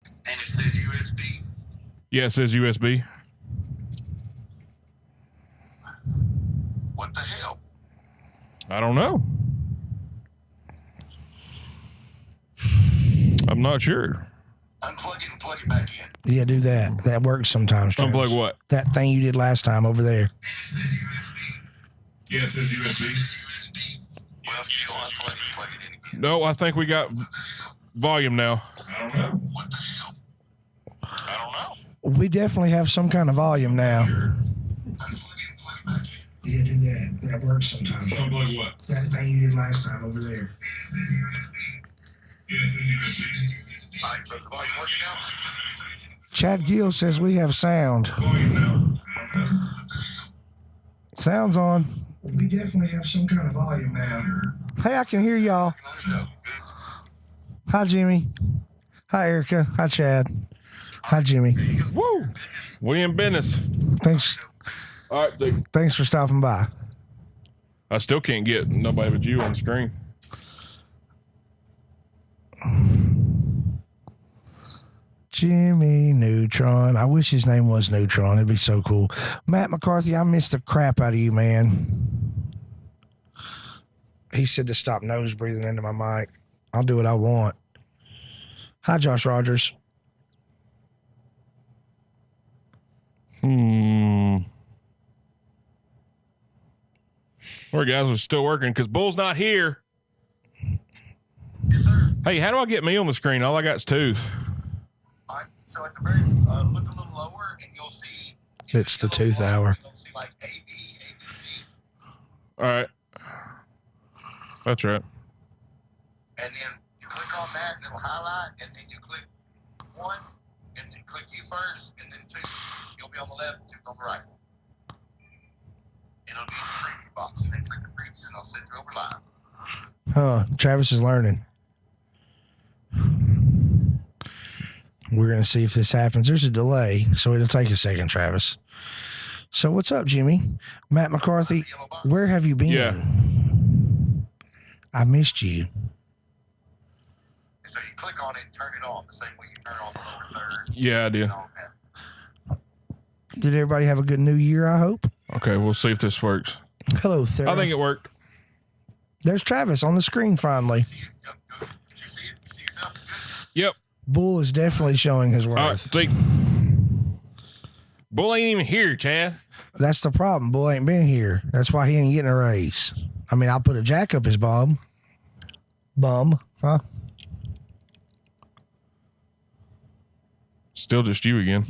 And it says USB? Yeah, it says USB. What the hell? I don't know. I'm not sure. Unplug it and plug it back in. Yeah, do that. That works sometimes. Travis. Unplug what? That thing you did last time over there. Yeah, it says USB. Well, if you don't unplug it, plug it in again. No, I think we got volume now. I don't know. What the hell? I don't know. We definitely have some kind of volume now. Unplug it and plug it back in. Yeah, do that. That works sometimes. Unplug what? That thing you did last time over there. All right, so is the volume working now? Chad Gill says we have sound. Sound's on. We definitely have some kind of volume now. Hey, I can hear y'all. Hi, Jimmy. Hi, Erica. Hi, Chad. Hi, Jimmy. Woo! We in business. Thanks. All right, dude. Thanks for stopping by. I still can't get nobody but you on the screen. Jimmy Neutron. I wish his name was Neutron. It'd be so cool. Matt McCarthy, I missed the crap out of you, man. He said to stop nose breathing into my mic. I'll do what I want. Hi, Josh Rogers. All right, guys, we're still working because Bull's not here. Yes, sir. Hey, how do I get me on the screen? All I got is tooth. All right, so at the very, look a little lower and you'll see. It's the tooth hour. You'll see like A, B, ABC. All right. That's right. And then you click on that and it'll highlight, and then you click one, and then click you first, and then tooth. You'll be on the left, tooth on the right. And it'll be in the preview box, and then click the preview, and I'll send you over live. Huh. Travis is learning. We're going to see if this happens. There's a delay, so it'll take a second, Travis. So what's up, Jimmy? Matt McCarthy, where have you been? Yeah. I missed you. So you click on it and turn it on the same way you turn on the lower third. Yeah, I did. And all that. Did everybody have a good new year, I hope? Okay, we'll see if this works. Hello, Sarah. I think it worked. There's Travis on the screen finally. Yep, good. Did you see it? You see yourself? Good. Yep. Bull is definitely showing his All right, worth. see. Bull ain't even here, Chad. That's the problem. Bull ain't been here. That's why he ain't getting a raise. I mean, I'll put a jack up his bum. Bum, huh? Still just you again.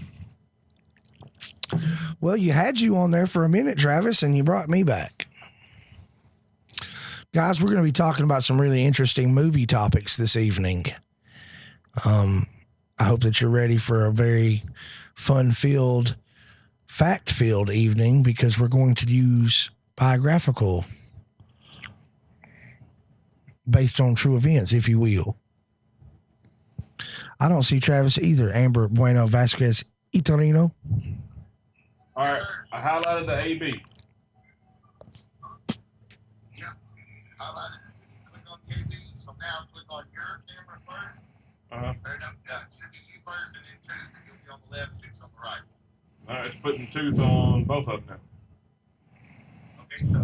Well, you had you on there for a minute, Travis, and you brought me back. Guys, we're going to be talking about some really interesting movie topics this evening. I hope that you're ready for a very fun-filled, fact-filled evening because we're going to use Biographical based on true events, if you will. I don't see Travis either. Amber Bueno Vasquez Itorino. All right, I highlighted the AB. Yep. Highlight it. Click on the AB. So now click on your camera first. Uh-huh. Or no, it should be you first and then tooth, and you'll be on the left, tooth on the right. All right, it's putting tooth on both of them now. Okay, so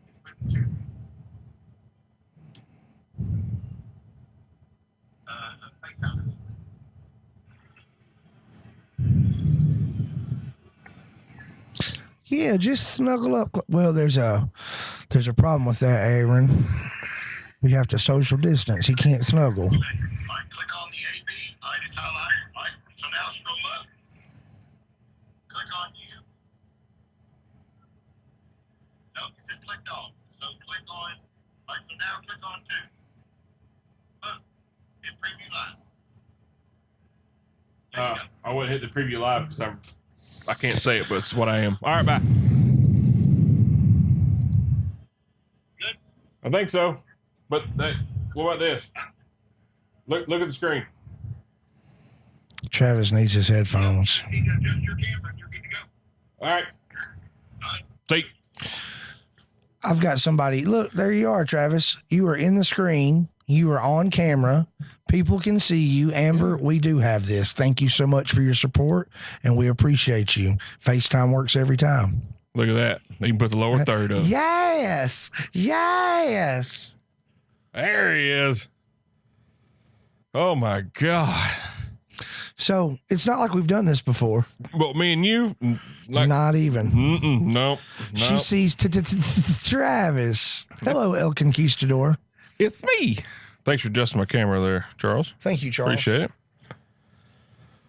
it's putting tooth. FaceTime. Yeah, just snuggle up. Well, there's a problem with that, Aaron. We have to social distance. He can't snuggle. All right, click on the AB. All right, it's highlighted. All right, so now scroll up. Click on you. No, it just clicked on. So click on. All right, so now click on two. Boom. Hit preview live. There you go. I wouldn't hit the preview live because I can't say it, but it's what I am. All right, bye. Good. I think so. But hey, what about this? Look at the screen. Travis needs his headphones. You need to adjust your camera and you're good to go. All right. All right. See. I've got somebody. Look, there you are, Travis. You are in the screen. You are on camera. People can see you. Amber, we do have this. Thank you so much for your support, and we appreciate you. FaceTime works every time. Look at that. You can put the lower third up. Yes. Yes. There he is. Oh, my God. So it's not like we've done this before. Well, me and you, like, not even. No. She sees Travis. Hello, El Conquistador. It's me. Thanks for adjusting my camera there, Charles. Thank you, Charles. Appreciate it.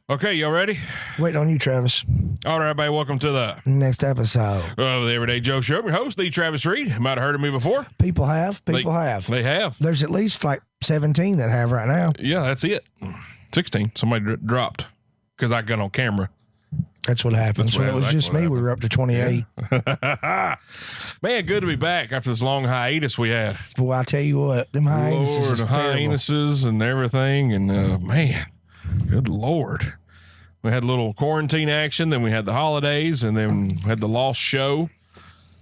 Okay, y'all ready? Waiting on you, Travis. All right, everybody, welcome to the Next episode of the Everyday Joe Show. I'm your host, the Travis Reed. You might have heard of me before. People have. They have. There's at least like 17 that have right now. Yeah, that's it. 16. Somebody dropped because I got on camera. That's what happens. When it was just me, we were up to 28. Yeah. Man, good to be back after this long hiatus we had. Well, I tell you what, them hiatuses is terrible. Hiatuses and everything. And, man, good Lord. We had a little quarantine action, then we had the holidays, and then we had the Lost show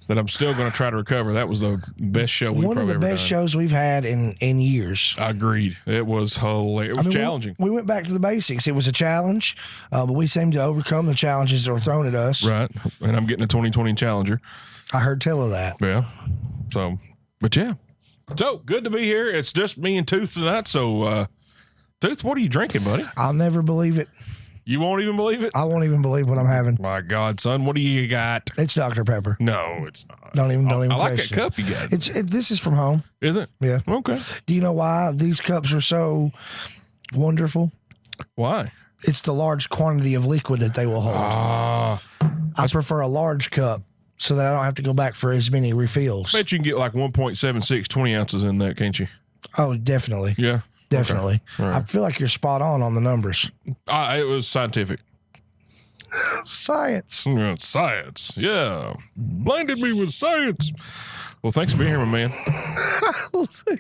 that I'm still going to try to recover. That was the best show we've One of the best shows we've had in years. I agreed. It was hilarious. It was challenging. We went back to the basics. It was a challenge, but we seemed to overcome the challenges that were thrown at us. Right. And I'm getting a 2020 Challenger. I heard tell of that. Yeah. So, but yeah. So, good to be here. It's just me and Tooth tonight. So, Tooth, what are you drinking, buddy? I'll never believe it. You won't even believe it? I won't even believe what I'm having. My God, son, what do you got? It's Dr. Pepper. No, it's not. Don't even I like question. that cup you got. This is from home. Is it? Yeah. Okay. Do you know why these cups are so wonderful? Why? It's the large quantity of liquid that they will hold. I prefer a large cup so that I don't have to go back for as many refills. Bet you can get like 1.76 20 ounces in that, can't you? Oh, definitely. Yeah. Definitely. Okay. Right. I feel like you're spot on the numbers. It was scientific. Science. Yeah, science. Yeah. Blinded me with science. Well, thanks for being here, my man.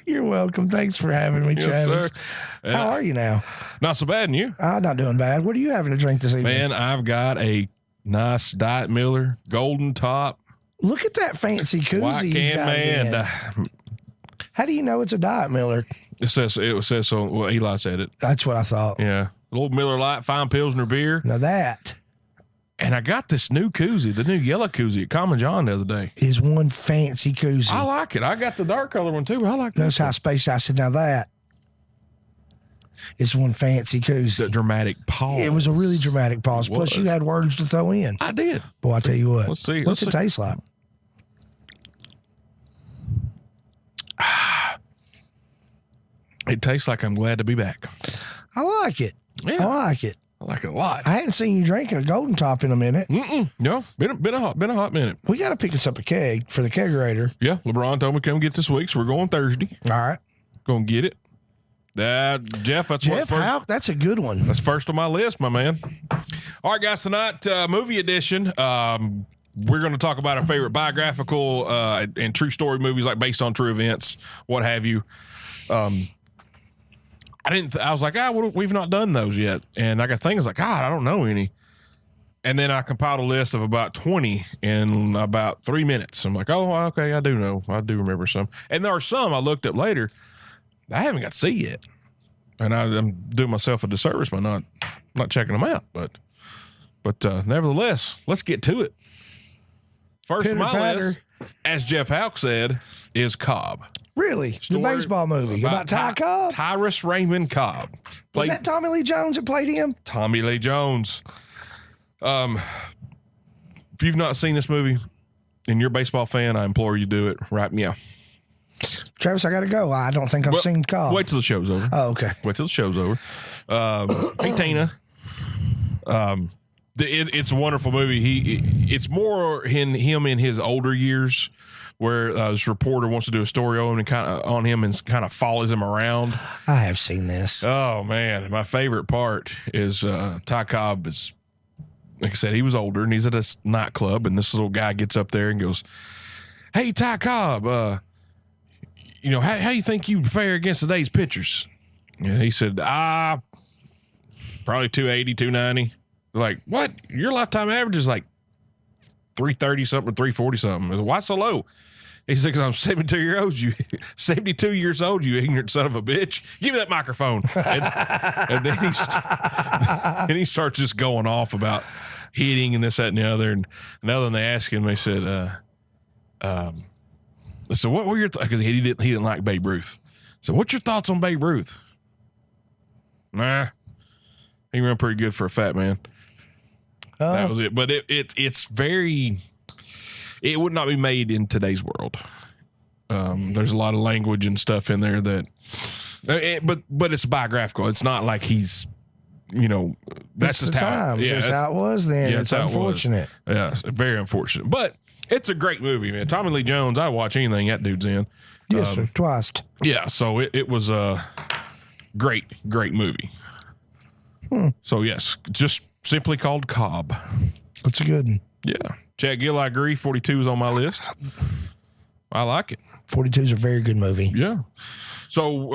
You're welcome. Thanks for having me, Travis. Sir. How are you now? Not so bad, and you? I'm not doing bad. What are you having to drink this evening? Man, I've got a nice Diet Miller, golden top. Look at that fancy koozie White you've can got man. in. How do you know it's a Diet Miller? It says so. Well, Eli said it. That's what I thought. Yeah. A little Miller Lite, fine Pilsner beer. Now that And I got this new koozie, the new yellow koozie at Common John the other day. is one fancy koozie. I like it. I got the dark color one too. I like that. Notice how spaced I said, now that is one fancy koozie. The dramatic pause. It was a really dramatic pause. Plus, you had words to throw in. I did. Boy, I tell you what. Let's see. What's it taste like? It tastes like I'm glad to be back. I like it. Yeah. I like it. I like it a lot. I hadn't seen you drinking a golden top in a minute. No, been a hot minute. We got to pick us up a keg for the kegerator. Yeah, LeBron told me to come get this week, so we're going Thursday. All right. Going to get it. Jeff, that's what's first. That's a good one. That's first on my list, my man. All right, guys, tonight, movie edition. We're going to talk about our favorite biographical and true story movies, like based on true events, what have you. I was like, we've not done those yet. And I got things like, God, I don't know any. And then I compiled a list of about 20 in about 3 minutes. I'm like, oh, okay, I do know. I do remember some. And there are some I looked up later I haven't got to see yet. And I'm doing myself a disservice by not checking them out. But nevertheless, let's get to it. First on my list, as Jeff Houck said, is Cobb. Really? The baseball movie about Ty Cobb? Tyrus Raymond Cobb. Was that Tommy Lee Jones that played him? Tommy Lee Jones. If you've not seen this movie and you're a baseball fan, I implore you to do it right now. Travis, I got to go. I don't think I've seen Cobb. Wait till the show's over. Oh, okay. Wait till the show's over. Hey, Tina. It's a wonderful movie. It's more him in his older years, where this reporter wants to do a story on him and kind of follows him around. I have seen this. Oh man, my favorite part is Ty Cobb is, like I said, he was older and he's at a nightclub, and this little guy gets up there and goes, "Hey, Ty Cobb, how you think you fare against today's pitchers?" And he said, probably 280, 290. They're like, what? Your lifetime average is like 330 something, 340 something. I said, why so low? He said, "'Cause I'm 72 years old, you ignorant son of a bitch. Give me that microphone." And then he starts just going off about hitting and this, that, and the other. And another one they asked him, they said, "So what were your thoughts?" Because he didn't like Babe Ruth. So what's your thoughts on Babe Ruth? Nah, he ran pretty good for a fat man. That was it. But it's very. It would not be made in today's world. There's a lot of language and stuff in there that, but it's biographical. It's not like he's, that's just how. Yeah, just how it was then. Yeah, it's unfortunate. Yeah, it's very unfortunate. But it's a great movie, man. Tommy Lee Jones. I watch anything that dude's in. Yes, sir. Twice. Yeah, so it was a great movie. So yes, just simply called Cobb. That's a good one. Yeah. Chad Gill, I agree. 42 is on my list. I like it. 42 is a very good movie. Yeah. So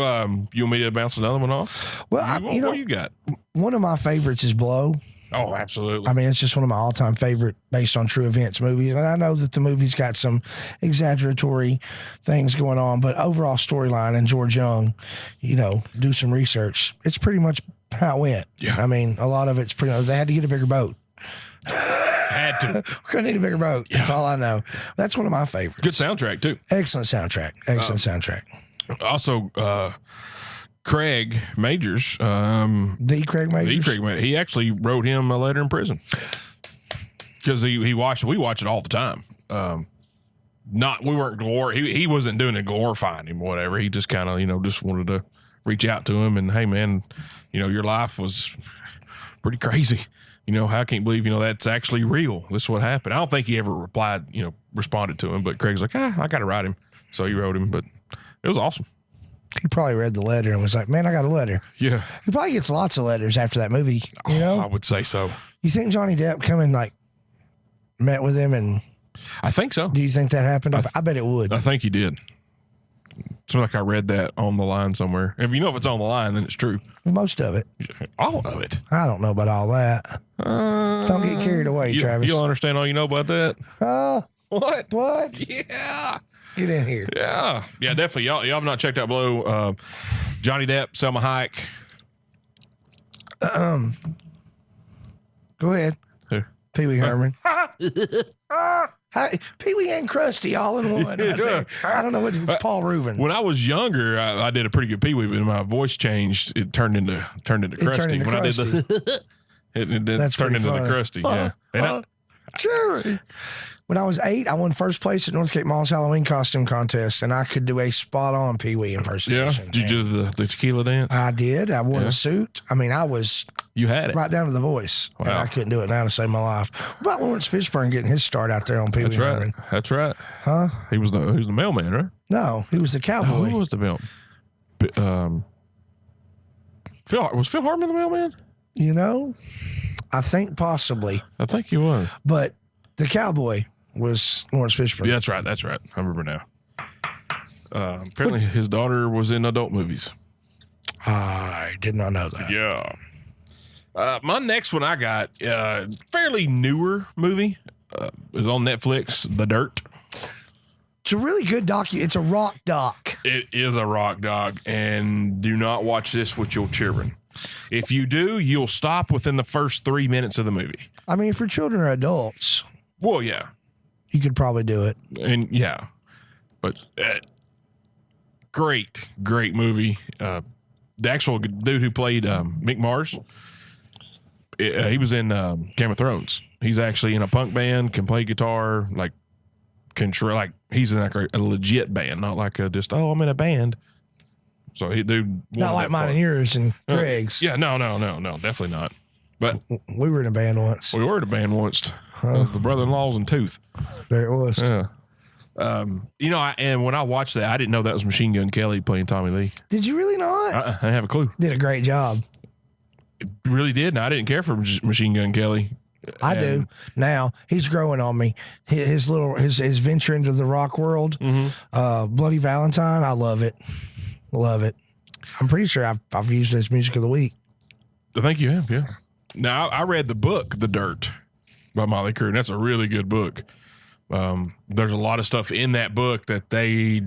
you want me to bounce another one off? Well, what do you got? One of my favorites is Blow. Oh, absolutely. I mean, it's just one of my all-time favorite based on true events movies. And I know that the movie's got some exaggeratory things going on, but overall storyline and George Young, do some research. It's pretty much how it went. Yeah. I mean, a lot of it's pretty much, they had to get a bigger boat. Had to. We're going to need a bigger boat. Yeah. That's all I know. That's one of my favorites. Good soundtrack, too. Excellent soundtrack. Soundtrack. Also, Craig Majors. The Craig Majors? He actually wrote him a letter in prison. Because we watch it all the time. We weren't he wasn't doing it glorifying him or whatever. He just kind of, just wanted to reach out to him and, hey, man, your life was pretty crazy. I can't believe, that's actually real. This is what happened. I don't think he ever responded to him, but Craig's like, I got to write him. So he wrote him, but it was awesome. He probably read the letter and was like, man, I got a letter. Yeah. He probably gets lots of letters after that movie, I would say so. You think Johnny Depp come and met with him and... I think so. Do you think that happened? I bet it would. I think he did. Seems like I read that on the line somewhere. If if it's on the line, then it's true. Most of it. All of it. I don't know about all that. Don't get carried away, Travis. You'll understand all you know about that. What? What? Yeah. Get in here. Yeah. Yeah, definitely. Y'all have not checked out Blow. Johnny Depp, Selma Hayek. Go ahead. Who? Pee Wee Herman. Pee Wee and Krusty all in one. Right there. I don't know what it's Paul Rubens. When I was younger, I did a pretty good Pee Wee, but my voice changed. It turned into Krusty. When Krusty. I did it That's turned into funny. the Krusty. Yeah. And Sure. When I was 8, I won first place at North Cape Mall's Halloween costume contest, and I could do a spot-on Pee Wee impersonation. Did you do the tequila dance? I did. I wore a suit. I mean, I was You had it. right down to the voice. Wow. And I couldn't do it now to save my life. What about Lawrence Fishburne getting his start out there on Pee Wee That's right. Herman? That's right. Huh? He was the mailman, right? No, he was the cowboy. Who was the mailman? Was Phil Hartman the mailman? I think possibly. I think he was. But the cowboy was Lawrence Fishburne. Yeah, that's right. I remember now. Apparently, his daughter was in adult movies. I did not know that. Yeah. My next one I got, fairly newer movie. Is on Netflix, The Dirt. It's a really good It's a rock doc. It is a rock doc, and do not watch this with your children. If you do, you'll stop within the first 3 minutes of the movie. I mean, if your children are adults, Well, yeah. you could probably do it. And yeah, but great movie. The actual dude who played Mick Mars, he was in Game of Thrones. He's actually in a punk band, can play guitar, he's in a legit band, not like I'm in a band. So he Not like mine and yours and Greg's. Yeah, no, definitely not. But we were in a band once. we were in a band once. The brother-in-laws and Tooth. There it was. Yeah. And when I watched that, I didn't know that was Machine Gun Kelly playing Tommy Lee. Did you really not? I didn't have a clue. Did a great job. It really did, and I didn't care for Machine Gun Kelly. I do now. He's growing on me. His venture into the rock world. Bloody Valentine. I love it. Love it. I'm pretty sure I've used it as music of the week. I think you have, yeah. Now I read the book The Dirt by Molly Crew, and that's a really good book. There's a lot of stuff in that book that they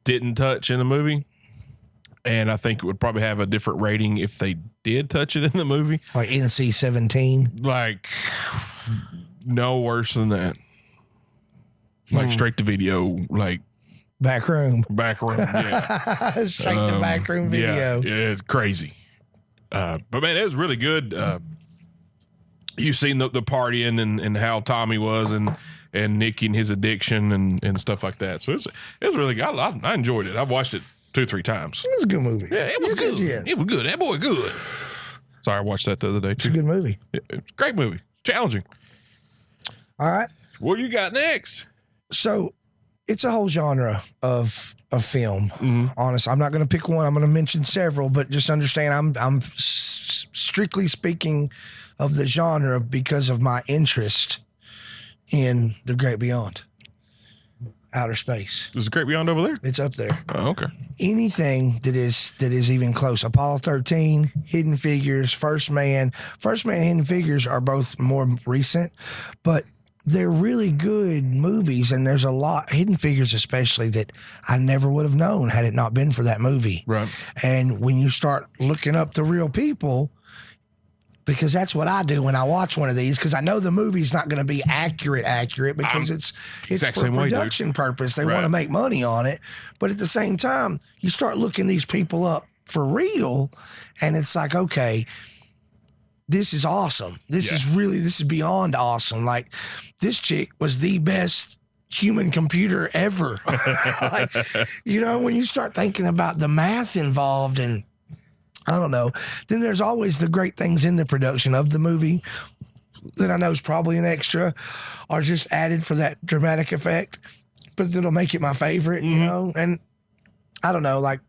didn't touch in the movie. And I think it would probably have a different rating if they did touch it in the movie. Like NC-17? Like, no worse than that. Like straight to video, like Back room. yeah. Straight to back room video. Yeah, it's crazy. But man, it was really good. You've seen the partying and how Tommy was and Nicky and his addiction and stuff like that. So it was really good. I enjoyed it. I've watched it 2-3 times. It was a good movie. Yeah, it was good. Yeah. It was good. That boy good. Sorry, I watched that the other day It's a too. good movie. It's a great movie. Challenging. All right. What do you got next? So it's a whole genre of film. Mm-hmm. Honest, I'm not going to pick one. I'm going to mention several, but just understand I'm strictly speaking of the genre because of my interest in the great beyond, outer space. Is the Great Beyond over there? It's up there. Oh, okay. Anything that is even close. Apollo 13, Hidden Figures, First Man. First Man and Hidden Figures are both more recent, but they're really good movies, and there's a lot, Hidden Figures especially, that I never would have known had it not been for that movie. Right. And when you start looking up the real people, because that's what I do when I watch one of these, because I know the movie's not going to be accurate because it's exact for same way, dude. production purpose. They Right. want to make money on it. But at the same time, you start looking these people up for real, and it's like, okay, this is awesome. This is beyond awesome. Like, this chick was the best human computer ever. Like, when you start thinking about the math involved and I don't know, then there's always the great things in the production of the movie that I know is probably an extra or just added for that dramatic effect, but that'll make it my favorite, And I don't know, like,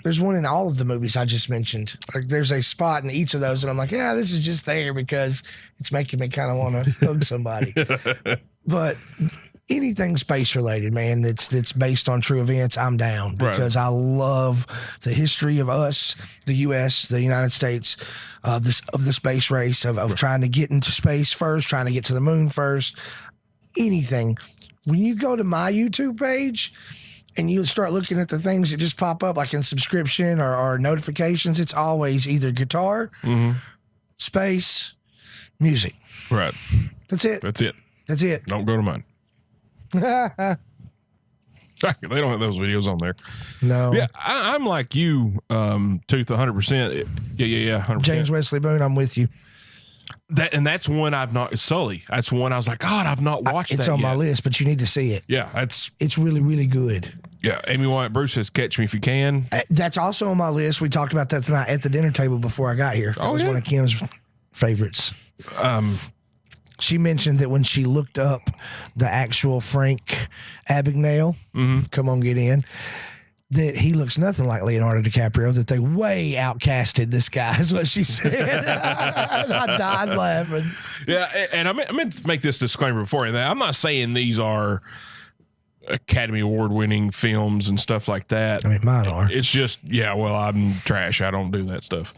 there's one in all of the movies I just mentioned. Like, there's a spot in each of those, and I'm like, yeah, this is just there because it's making me kind of want to hug somebody. But anything space related, man, that's based on true events, I'm down because I love the history of us, the U.S., the United States, of the space race, of trying to get into space first, trying to get to the moon first. Anything. When you go to my YouTube page and you start looking at the things that just pop up, like in subscription or notifications, it's always either guitar, space, music. Right. That's it. That's it. That's it. Don't go to mine. They don't have those videos on there. No. Yeah, I'm like you, Tooth, 100%. Yeah, 100%. James Wesley Boone, I'm with you. That's one I've not. Sully. That's one I was like, God, I've not watched It's that on yet. my list, but you need to see it. Yeah, It's really, really good. yeah. Amy Wyatt Bruce says, "Catch Me If You Can." That's also on my list. We talked about that tonight at the dinner table before I got here. That was one of Kim's favorites. She mentioned that when she looked up the actual Frank Abagnale, come on, get in, that he looks nothing like Leonardo DiCaprio, that they way outcasted this guy, is what she said. I died laughing. Yeah, and I meant to make this disclaimer before, and I'm not saying these are Academy Award winning films and stuff like that. I mean, mine are. It's just, I'm trash. I don't do that stuff.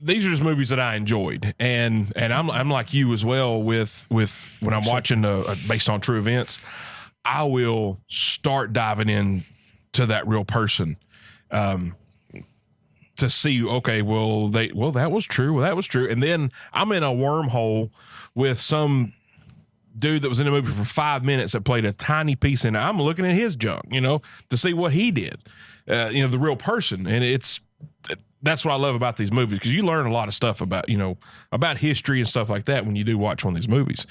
These are just movies that I enjoyed, and I'm like you as well with when I'm watching based on true events, I will start diving in to that real person, to see, okay, that was true, and then I'm in a wormhole with some dude that was in the movie for 5 minutes that played a tiny piece in it. I'm looking at his junk, to see what he did, the real person, and that's what I love about these movies, because you learn a lot of stuff about history and stuff like that when you do watch one of these movies.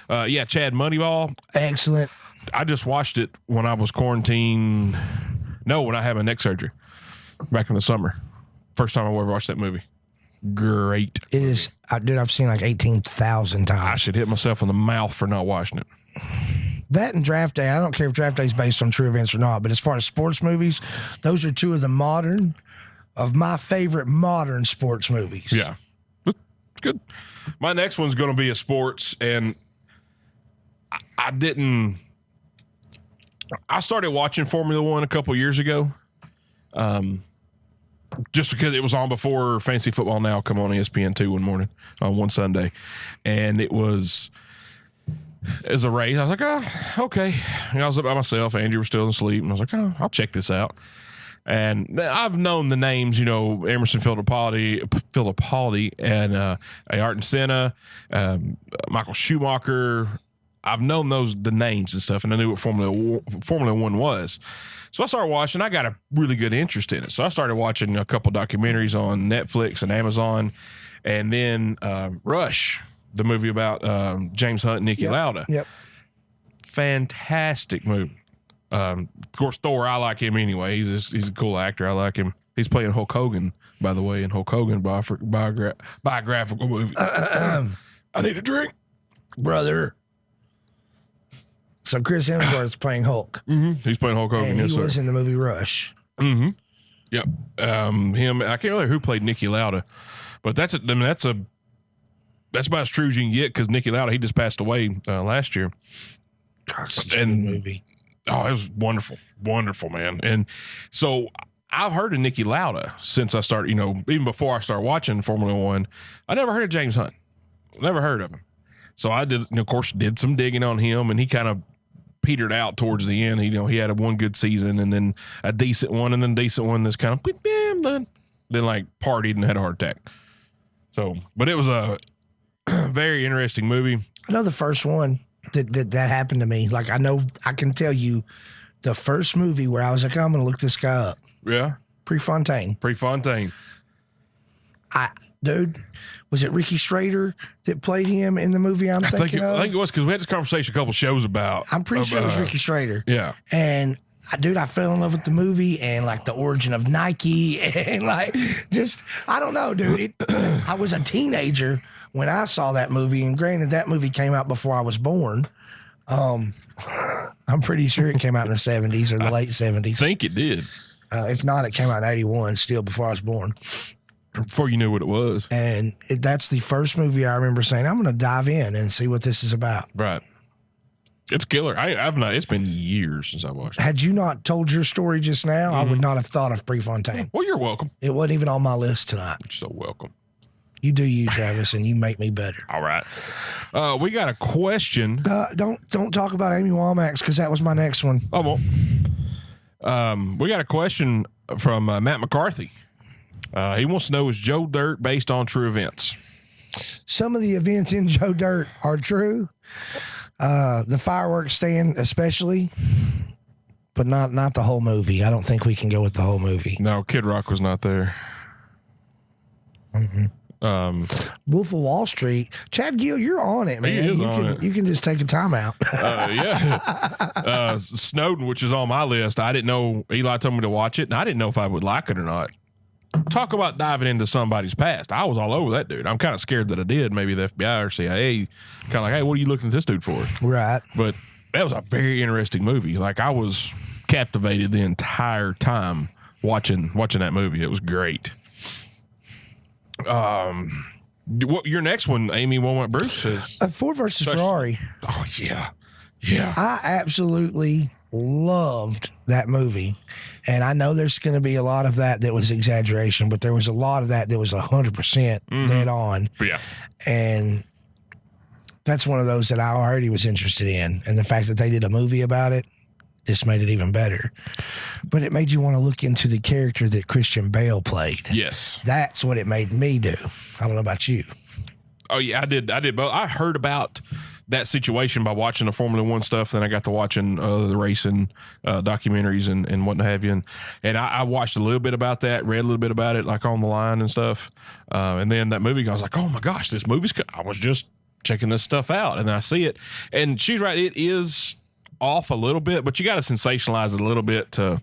Chad, Moneyball. Excellent. I just watched it when I was quarantined. No, when I had my neck surgery back in the summer. First time I ever watched that movie. Great. It is. I've seen like 18,000 times. I should hit myself in the mouth for not watching it. That and Draft Day. I don't care if Draft Day is based on true events or not, but as far as sports movies, those are two of my favorite modern sports movies. Yeah. It's good. My next one's going to be a sports, and I started watching Formula One a couple years ago, just because it was on before Fantasy Football Now come on ESPN2 one morning on one Sunday, and it was as a race. I was like, oh, okay. And I was up by myself. Andrew was still asleep. And I was like, oh, I'll check this out. And I've known the names, Emerson Fittipaldi and Ayrton Senna, Michael Schumacher. I've known the names and stuff, and I knew what Formula One was. So I started watching. I got a really good interest in it. So I started watching a couple documentaries on Netflix and Amazon, and then Rush, the movie about James Hunt and Niki Lauda. Yep. Fantastic movie. Of course, Thor, I like him anyway. He's a cool actor. I like him. He's playing Hulk Hogan, by the way, in Hulk Hogan biographical movie. I need a drink, brother. So Chris Hemsworth's playing Hulk. Mm-hmm. He's playing Hulk Hogan. And he was in the movie Rush. Mm-hmm. Yep. Him. I can't remember who played Niki Lauda, but that's about as true as you can get because Niki Lauda, he just passed away last year. God, such a good movie. Oh, it was wonderful. Wonderful, man. And so I've heard of Niki Lauda since I started, even before I started watching Formula One. I never heard of James Hunt. Never heard of him. So I did, of course, did some digging on him, and he kind of petered out towards the end. He had one good season and then a decent one and then decent one that's kind of then like partied and had a heart attack. So, but it was a very interesting movie. I know the first one that happened to me. Like I can tell you the first movie where I was like, I'm going to look this guy up. Yeah. Prefontaine. Dude, was it Ricky Schrader that played him in the movie I'm thinking of? I think it was because we had this conversation a couple shows about. I'm pretty sure it was Ricky Schrader. Yeah. And dude, I fell in love with the movie and like the origin of Nike and like just, I don't know, dude. I was a teenager when I saw that movie, and granted that movie came out before I was born. I'm pretty sure it came out in the 70s or the late 70s. I think it did. If not, it came out in 81, still before I was born. Before you knew what it was. And that's the first movie I remember saying, I'm going to dive in and see what this is about. Right. It's killer. It's been years since I watched it. Had you not told your story just now, I would not have thought of Prefontaine. Well, you're welcome. It wasn't even on my list tonight. You're so welcome. You do you, Travis, and you make me better. All right. We got a question. Don't talk about Amy Womack because that was my next one. Oh, well. We got a question from Matt McCarthy. He wants to know, is Joe Dirt based on true events? Some of the events in Joe Dirt are true. The fireworks stand especially, but not the whole movie. I don't think we can go with the whole movie. No, Kid Rock was not there. Wolf of Wall Street. Chad Gill, you're on it, man. He is on it. You can just take a time out. Yeah. Snowden, which is on my list. I didn't know. Eli told me to watch it, and I didn't know if I would like it or not. Talk about diving into somebody's past. I was all over that dude. I'm kind of scared that I did. Maybe the FBI or CIA kind of like, hey, what are you looking at this dude for? Right. But that was a very interesting movie. Like, I was captivated the entire time watching that movie. It was great. What your next one, Amy Womack Bruce, is Ford versus Ferrari. Oh yeah, yeah. I absolutely loved that movie, and I know there's going to be a lot of that was exaggeration, but there was a lot of that was 100% dead on. Yeah, and that's one of those that I already was interested in, and the fact that they did a movie about it just made it even better. But it made you want to look into the character that Christian Bale played. Yes. That's what it made me do. I don't know about you. Oh, yeah, I did both. I heard about that situation by watching the Formula One stuff. Then I got to watching the racing documentaries and what have you. And I watched a little bit about that, read a little bit about it, like on the line and stuff. And then that movie, I was like, oh my gosh, this movie's I was just checking this stuff out. And then I see it. And she's right, it is off a little bit, but you got to sensationalize it a little bit to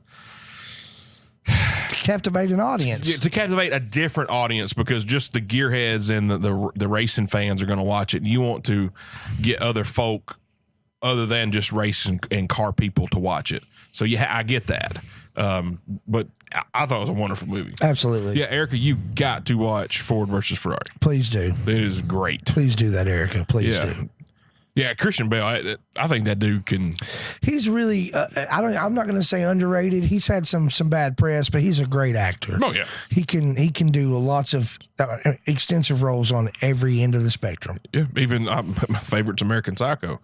captivate an audience. Yeah, to captivate a different audience, because just the gearheads and the racing fans are going to watch it. And you want to get other folk other than just race and car people to watch it. So I get that. But I thought it was a wonderful movie. Absolutely. Yeah, Erica, you got to watch Ford versus Ferrari. Please do. It is great. Please do that, Erica. Please do. Yeah, Christian Bale. I think that dude can. He's really. I'm not going to say underrated. He's had some bad press, but he's a great actor. Oh yeah, he can do lots of extensive roles on every end of the spectrum. yeah. Even my favorite's American Psycho.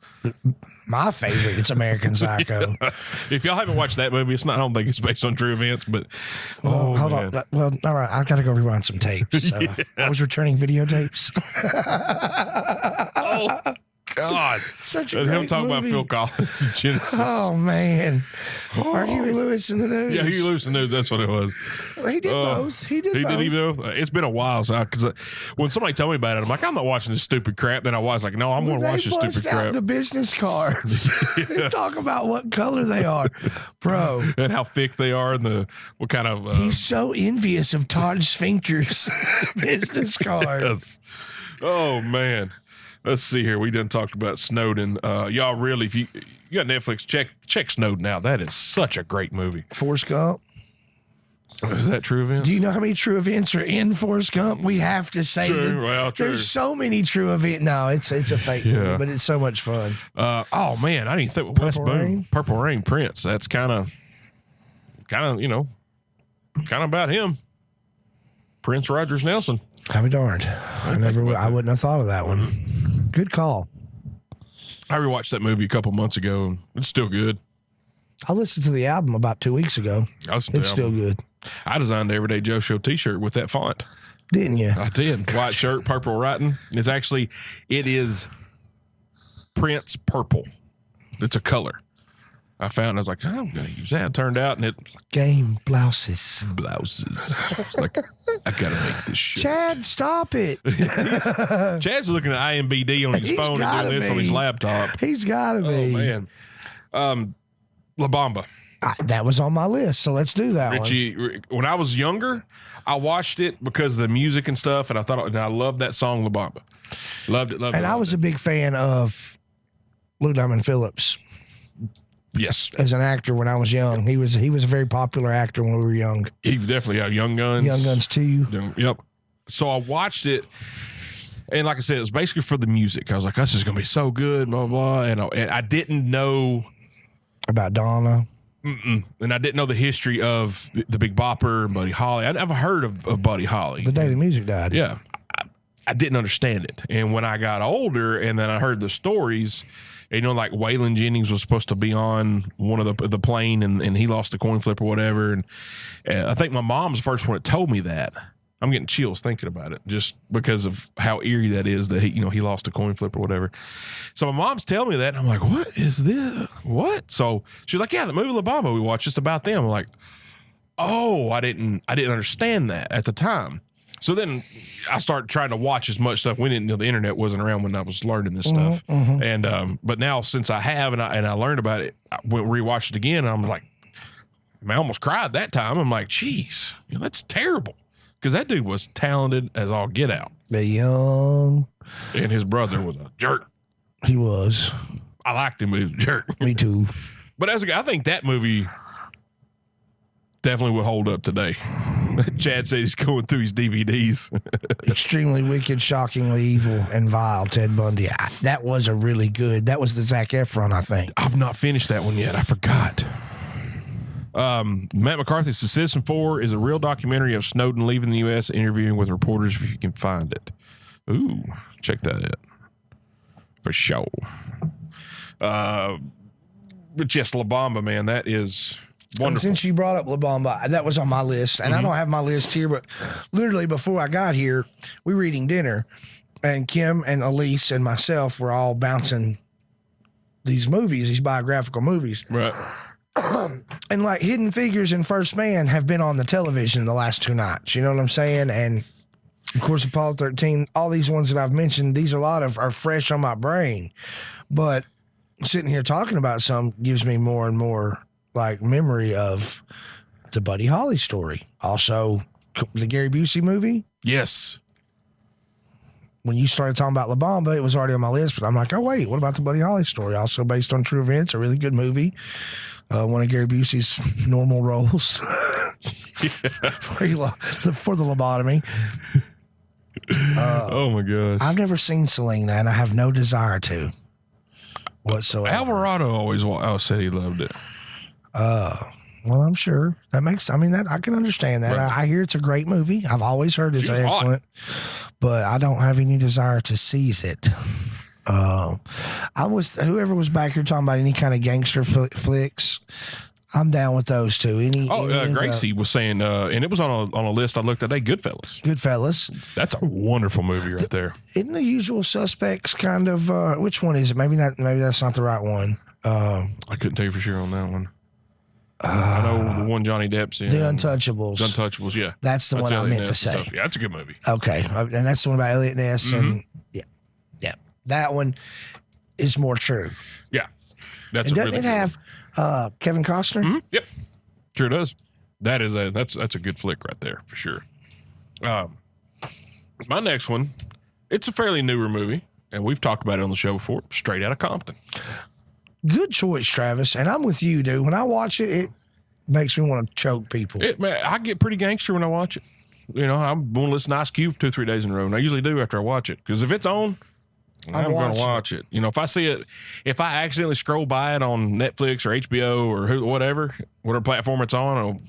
My favorite is American Psycho. If y'all haven't watched that movie, it's not. I don't think it's based on true events, but Hold on. Well, all right. I've got to go rewind some tapes. I was returning videotapes. Oh God, Such a and great him talking about movie. Phil Collins and Genesis. Oh man, or Huey Lewis in the news. Yeah, Huey Lewis in the news. That's what it was. He did both. He did both. Even though it's been a while, so because when somebody told me about it, I'm like, I'm not watching this stupid crap. Then I was like, no, I'm going to watch this stupid out crap. the business cards. They talk about what color they are, bro. And how thick they are, and what kind of. He's so envious of Todd Sphincter's business card. Yes. Oh man. Let's see here. We done talked about Snowden. Y'all really, if you got Netflix, check Snowden out. That is such a great movie. Forrest Gump. Is that true events? Do you know how many true events are in Forrest Gump? We have to say True, that well, true. there's so many true events. No, it's a fake movie, but it's so much fun. Oh man, I didn't think West Purple Boone, Rain? Purple Rain, Prince. That's kind of about him. Prince Rogers Nelson. I'll be darned. I wouldn't have thought of that one. Good call. I rewatched that movie a couple months ago, and it's still good. I listened to the album about 2 weeks ago. It's still good. I designed the Everyday Joe Show T-shirt with that font. Didn't you? I did. White shirt, purple writing. It is Prince purple. It's a color. I was like, I'm going to use that. It turned out, and it Game blouses. It's like, I got to make this shirt. Chad, stop it. Chad's looking at IMBD on his He's phone and gotta doing this on be. his laptop. He's got to Oh, be. man. La Bamba. That was on my list, so let's do that one. Richie, when I was younger, I watched it because of the music and stuff, and I loved that song, La Bamba. Loved it. And I was a big fan of Lou Diamond Phillips Yes. as an actor when I was young. He was a very popular actor when we were young. He definitely had Young Guns. Young Guns 2. Yep. So I watched it, and like I said, it was basically for the music. I was like, this is going to be so good, blah, blah, and I didn't know About Donna. And I didn't know the history of the Big Bopper and Buddy Holly. I'd never heard of Buddy Holly. The day the music died. Yeah. I didn't understand it. And when I got older and then I heard the stories, like Waylon Jennings was supposed to be on one of the plane and he lost a coin flip or whatever. And I think my mom's the first one that told me that. I'm getting chills thinking about it just because of how eerie that is that he lost a coin flip or whatever. So my mom's telling me that, and I'm like, what is this? What? So she's like, yeah, the movie La Bamba we watched, just about them. I'm like, oh, I didn't understand that at the time. So then I started trying to watch as much stuff. We didn't know the internet wasn't around when I was learning this stuff. And but now since I have and I learned about it, I went and rewatched it again, and I'm like, I almost cried that time. I'm like, geez, that's terrible. Because that dude was talented as all get out. The young. And his brother was a jerk. He was. I liked him, but he was a jerk. Me too. But I think that movie definitely would hold up today. Chad said he's going through his DVDs. Extremely wicked, shockingly evil, and vile Ted Bundy. That was a really good. That was the Zac Efron, I think. I've not finished that one yet. I forgot. Matt McCarthy's Citizen 4 is a real documentary of Snowden leaving the U.S., interviewing with reporters if you can find it. Ooh, check that out. For sure. But yes, La Bamba, man, that is wonderful. And since you brought up La Bamba, that was on my list. And I don't have my list here, but literally before I got here, we were eating dinner, and Kim and Elise and myself were all bouncing these movies, these biographical movies. Right. And like Hidden Figures and First Man have been on the television the last 2 nights. You know what I'm saying? And of course, Apollo 13, all these ones that I've mentioned, these a lot of are fresh on my brain. But sitting here talking about some gives me more and more like memory of the Buddy Holly story. Also, the Gary Busey movie. Yes. When you started talking about La Bamba, it was already on my list. But I'm like, oh, wait, what about the Buddy Holly story? Also based on true events, a really good movie. One of Gary Busey's normal roles for the lobotomy. Oh my gosh. I've never seen Selena, and I have no desire to. whatsoever. Alvarado always said he loved it. Well, I'm sure that makes. I mean, that I can understand that. Right. I hear it's a great movie. I've always heard it's She was excellent, but I don't have any desire to seize it. Whoever was back here talking about any kind of gangster flicks. I'm down with those two. Gracie was saying, and it was on a list I looked at today. Goodfellas. That's a wonderful movie right there. Isn't The Usual Suspects kind of? Which one is it? Maybe that's not the right one. I couldn't tell you for sure on that one. I know the one Johnny Depp's in. The Untouchables. Yeah. That's the one I meant to say. Yeah, that's a good movie. Okay, and that's the one about Elliot Ness, and yeah, that one is more true. Yeah, that's. And doesn't it have Kevin Costner? Mm-hmm. Yep, sure does. That's a good flick right there for sure. My next one, it's a fairly newer movie, and we've talked about it on the show before. Straight Outta Compton. Good choice, Travis. And I'm with you, dude. When I watch it, it makes me want to choke people. I get pretty gangster when I watch it. You know, I'm going to listen to Ice Cube 2-3 days in a row, and I usually do after I watch it. Because if it's on, I'm going to watch it. You know, if I see it, if I accidentally scroll by it on Netflix or HBO or whatever platform it's on,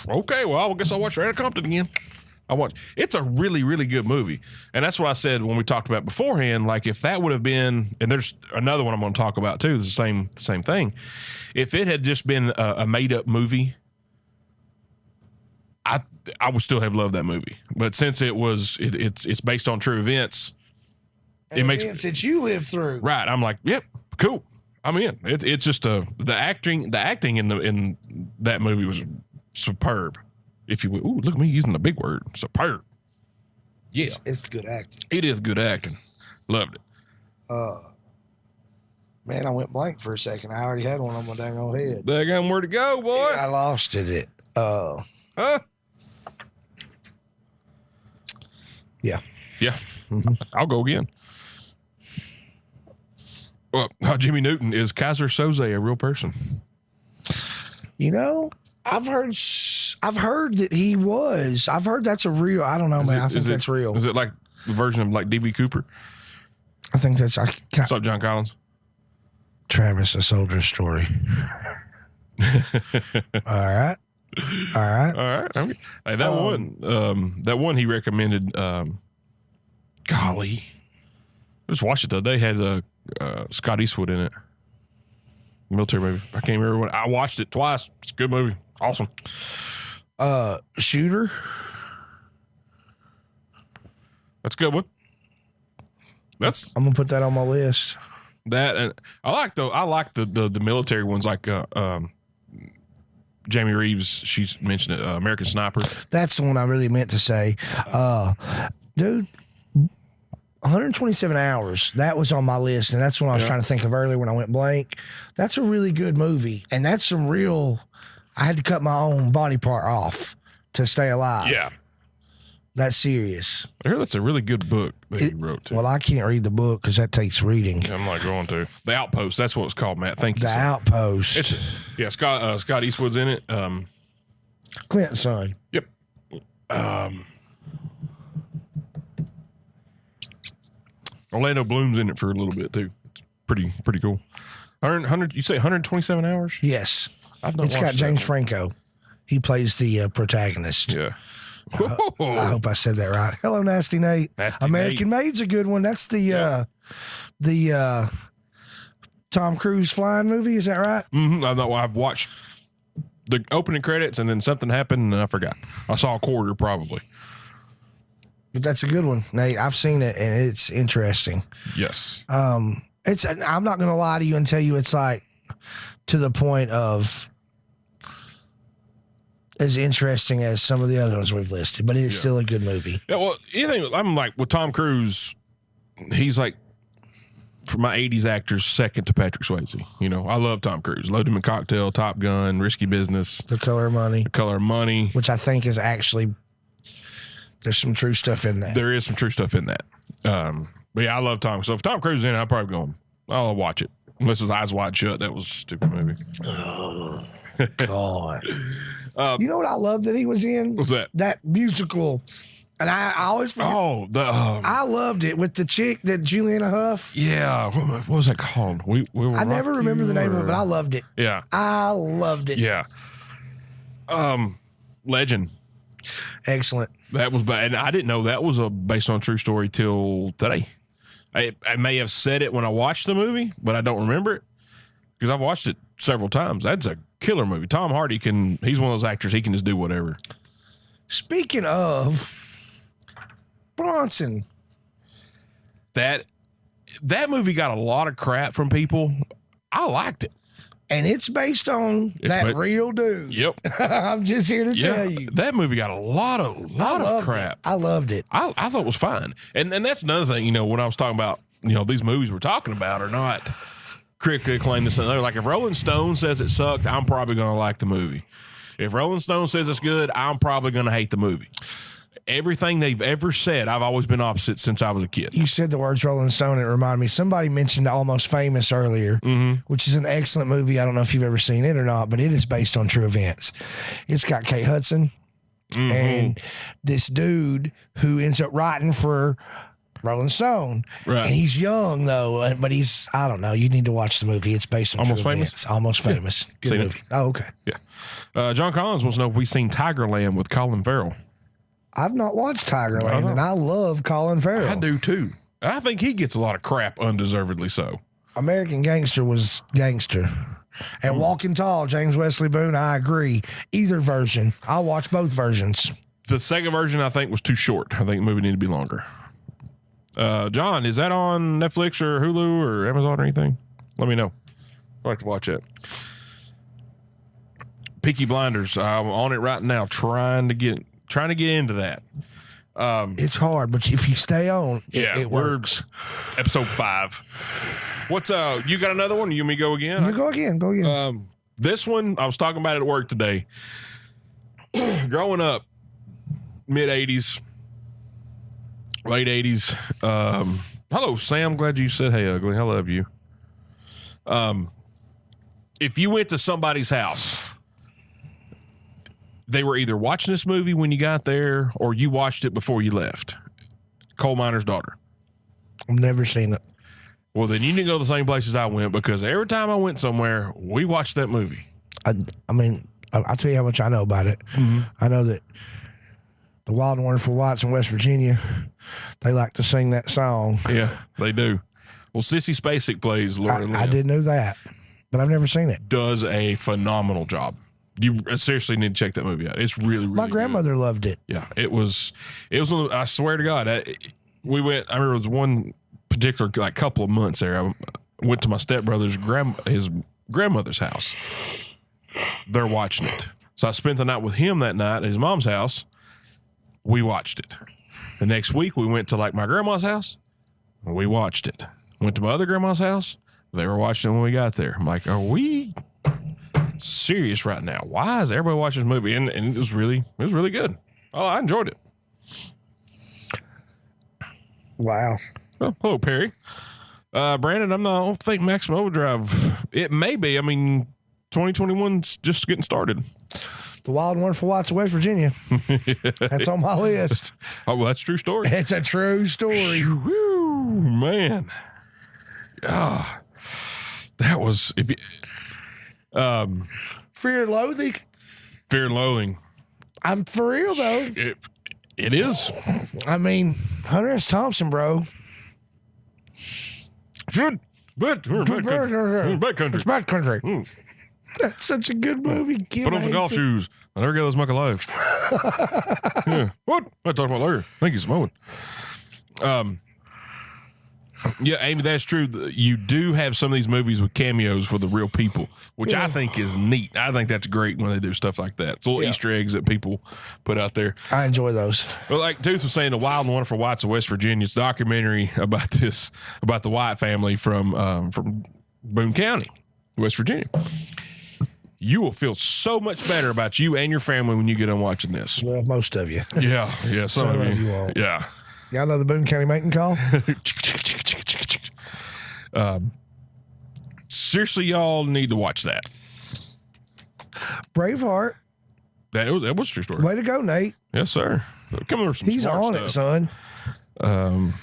okay, well, I guess I'll watch Straight Outta Compton again. It's a really, really good movie. And that's what I said when we talked about beforehand. Like, if that would have been, and there's another one I'm going to talk about too, the same thing. If it had just been a made up movie, I would still have loved that movie. But since it's based on true events, events that you lived through. Right. I'm like, yep, cool. I'm in. It's just the acting in that movie was superb. If you would, look at me using the big word, superb. Yeah, it's good acting. It is good acting. Loved it. Man, I went blank for a second. I already had one on my dang old head. Daggone where to go, boy. Yeah, I lost it. Huh? Yeah. Mm-hmm. I'll go again. Well, Jimmy Newton, is Kaiser Soze a real person? You know, I've heard that he was. I've heard that's a real. I don't know, man. I think that's real. Is it like the version of like D.B. Cooper? I think that's. What's up, John Collins? Travis, a soldier story. All right. Hey, that one he recommended. Golly, I just watched it the other day. Had Scott Eastwood in it. Military movie. I can't remember what. I watched it twice. It's a good movie. Awesome. Shooter. That's a good one. I'm gonna put that on my list. That, and I like the military ones, like Jamie Reeves. She's mentioned it. American Sniper. That's the one I really meant to say. Dude, 127 Hours. That was on my list, and that's what I was trying to think of earlier when I went blank. That's a really good movie, and that's some real. I had to cut my own body part off to stay alive. Yeah. That's serious. I hear that's a really good book that he wrote too. Well, I can't read the book because that takes reading. I'm not going to. The Outpost. That's what it's called, Matt. Thank you. The Outpost. Scott Eastwood's in it. Clint's son. Yep. Orlando Bloom's in it for a little bit too. It's pretty cool. 100. You say 127 hours? Yes. It's got James Franco. He plays the protagonist. Yeah. I hope I said that right. Hello, Nasty Nate. American Made's a good one. That's the Tom Cruise flying movie. Is that right? Mm-hmm. I've watched the opening credits and then something happened and I forgot. I saw a quarter probably. But that's a good one, Nate. I've seen it and it's interesting. Yes. I'm not going to lie to you and tell you it's like to the point of as interesting as some of the other ones we've listed, but it's still a good movie. Yeah, well, I'm like with Tom Cruise, he's like for my 80s actors second to Patrick Swayze. You know, I love Tom Cruise. Loved him in Cocktail, Top Gun, Risky Business, The Color of Money, which I think is actually there's some true stuff in that. There is some true stuff in that. But yeah, I love Tom. So if Tom Cruise is in, I'll probably I'll watch it. Unless his eyes wide shut. That was a stupid movie. Oh, God. You know what I love that he was in? What's that? That musical And I always forget. Oh, I loved it with the chick that Juliana Huff. yeah. What was it called? We will. I never remember the name of it, but I loved it. Yeah. I loved it. Yeah. Legend. Excellent. That was bad. And I didn't know that was based on a true story till today. I may have said it when I watched the movie, but I don't remember it because I've watched it several times. That's a killer movie. Tom Hardy he's one of those actors, he can just do whatever. Speaking of Bronson, That movie got a lot of crap from people. I liked it. and it's based on real dude. Yep. I'm just here to tell you. That movie got a lot of crap. I loved it. I thought it was fine. And that's another thing, when I was talking about, these movies we're talking about are not critically acclaimed this and other. Like if Rolling Stone says it sucked, I'm probably going to like the movie. If Rolling Stone says it's good, I'm probably going to hate the movie. Everything they've ever said, I've always been opposite since I was a kid. You said the words Rolling Stone. It reminded me. Somebody mentioned Almost Famous earlier, which is an excellent movie. I don't know if you've ever seen it or not, but it is based on true events. It's got Kate Hudson and this dude who ends up writing for Rolling Stone. Right. And he's young, though, but I don't know. You need to watch the movie. It's based on Almost true Famous? events. Almost Famous. Good Seen movie. it. Oh, okay. Yeah. John Collins wants to know if we've seen Tigerland with Colin Farrell. I've not watched Tigerland, and I love Colin Farrell. I do, too. I think he gets a lot of crap, undeservedly so. American Gangster was gangster. And Walking Tall, James Wesley Boone, I agree. Either version. I'll watch both versions. The second version, I think, was too short. I think the movie needed to be longer. John, is that on Netflix or Hulu or Amazon or anything? Let me know. I'd like to watch it. Peaky Blinders. I'm on it right now, trying to get into that. It's hard, but if you stay on, it works. Episode 5. What's you got another one? You and me go again? Go again. This one, I was talking about it at work today. Growing up, mid 80s, late 80s. Hello, Sam. Glad you said hey, ugly. I love you. If you went to somebody's house, they were either watching this movie when you got there or you watched it before you left. Coal Miner's Daughter. I've never seen it. Well, then you didn't go to the same places I went because every time I went somewhere, we watched that movie. I mean, I'll tell you how much I know about it. I know that the Wild and Wonderful Whites in West Virginia, they like to sing that song. Yeah, they do. Well, Sissy Spacek plays Laura Lynn. I did know that, but I've never seen it. Does a phenomenal job. You seriously need to check that movie out. It's really, really My grandmother loved it. Yeah, it was, I swear to God, we went, I remember it was one particular, couple of months there. I went to my stepbrother's his grandmother's house. They're watching it. So I spent the night with him that night at his mom's house. We watched it. The next week we went to my grandma's house. We watched it. Went to my other grandma's house. They were watching it when we got there. I'm like, are we serious right now? Why is everybody watching this movie? And it was really good. Oh, I enjoyed it. Wow. Oh, hello, Perry. Brandon, I don't think Maximum Overdrive. It may be. I mean, 2021's just getting started. The Wild and Wonderful Whites of West Virginia. That's on my list. Oh, well, that's a true story. It's a true story. Woo, man. Ah, that was Fear and Loathing. Fear and Loathing. I'm for real though. It is. I mean, Hunter S. Thompson, bro. But we're bad country. It's bad country. That's such a good movie. Put on some golf shoes. I never get those muck alive. Yeah. What? I talked about later. Thank you, Samoan. Yeah, Amy, that's true. You do have some of these movies with cameos for the real people, which I think is neat. I think that's great when they do stuff like that. It's little Easter eggs that people put out there. I enjoy those. But like Tooth was saying, The Wild and Wonderful Whites of West Virginia, it's a documentary about the White family from Boone County, West Virginia. You will feel so much better about you and your family when you get on watching this. Well, most of you. Yeah, some of you won't. Yeah. Y'all know the Boone County mating call? Seriously, y'all need to watch that. Braveheart. That was a true story. Way to go, Nate. Yes, sir. Come on, some He's smart on stuff. it, son.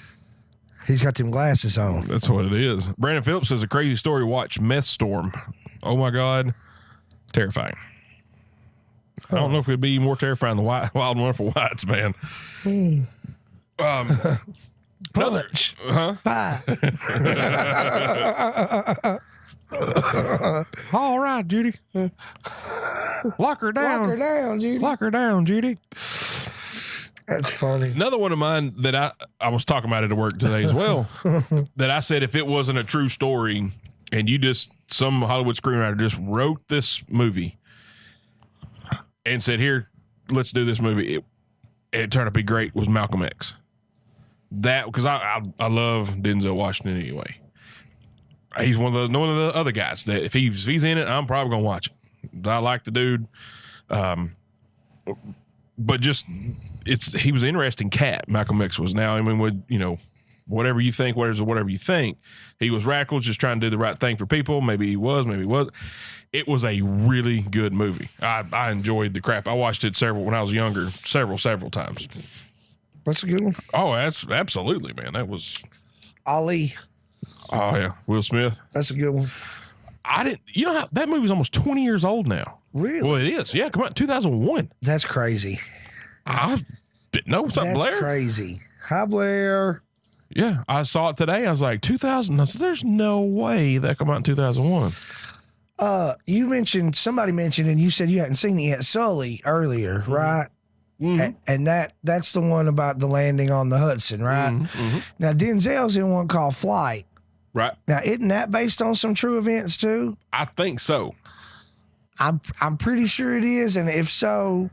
He's got them glasses on. That's what it is. Brandon Phillips says a crazy story. Watch Meth Storm. Oh my God, terrifying. I don't know if it'd be more terrifying than Wild and Wonderful Whites, man. Punch. Pie. All right, Judy. Lock her down. Lock her down, Judy. Lock her down, Judy. That's funny. Another one of mine that I was talking about it at work today as well, that I said if it wasn't a true story and you just, some Hollywood screenwriter just wrote this movie and said, here, let's do this movie, and it turned out to be great, was Malcolm X. That, because I love Denzel Washington anyway. He's one of the other guys that if he's in it, I'm probably going to watch it. I like the dude. But just, he was an interesting cat, Malcolm X was. Now, I mean, with, whatever you think, whatever you think, he was radical, just trying to do the right thing for people. Maybe he was, maybe he wasn't. It was a really good movie. I enjoyed the crap. I watched it when I was younger, several times. That's a good one. Oh, that's absolutely, man. That was Ali. Oh yeah, Will Smith. That's a good one. That movie's almost 20 years old now. Really? Well, it is. Yeah, come on, 2001. That's crazy. I didn't know. What's up, That's Blair? crazy. Hi, Blair. Yeah, I saw it today. I was like, 2000. I said, there's no way that come out in 2001. Somebody mentioned, and you said you hadn't seen it yet, Sully earlier, right? Mm-hmm. And that's the one about the landing on the Hudson, right? Mm-hmm. Now, Denzel's in one called Flight. Right. Now, isn't that based on some true events too? I think so. I'm pretty sure it is, and if so,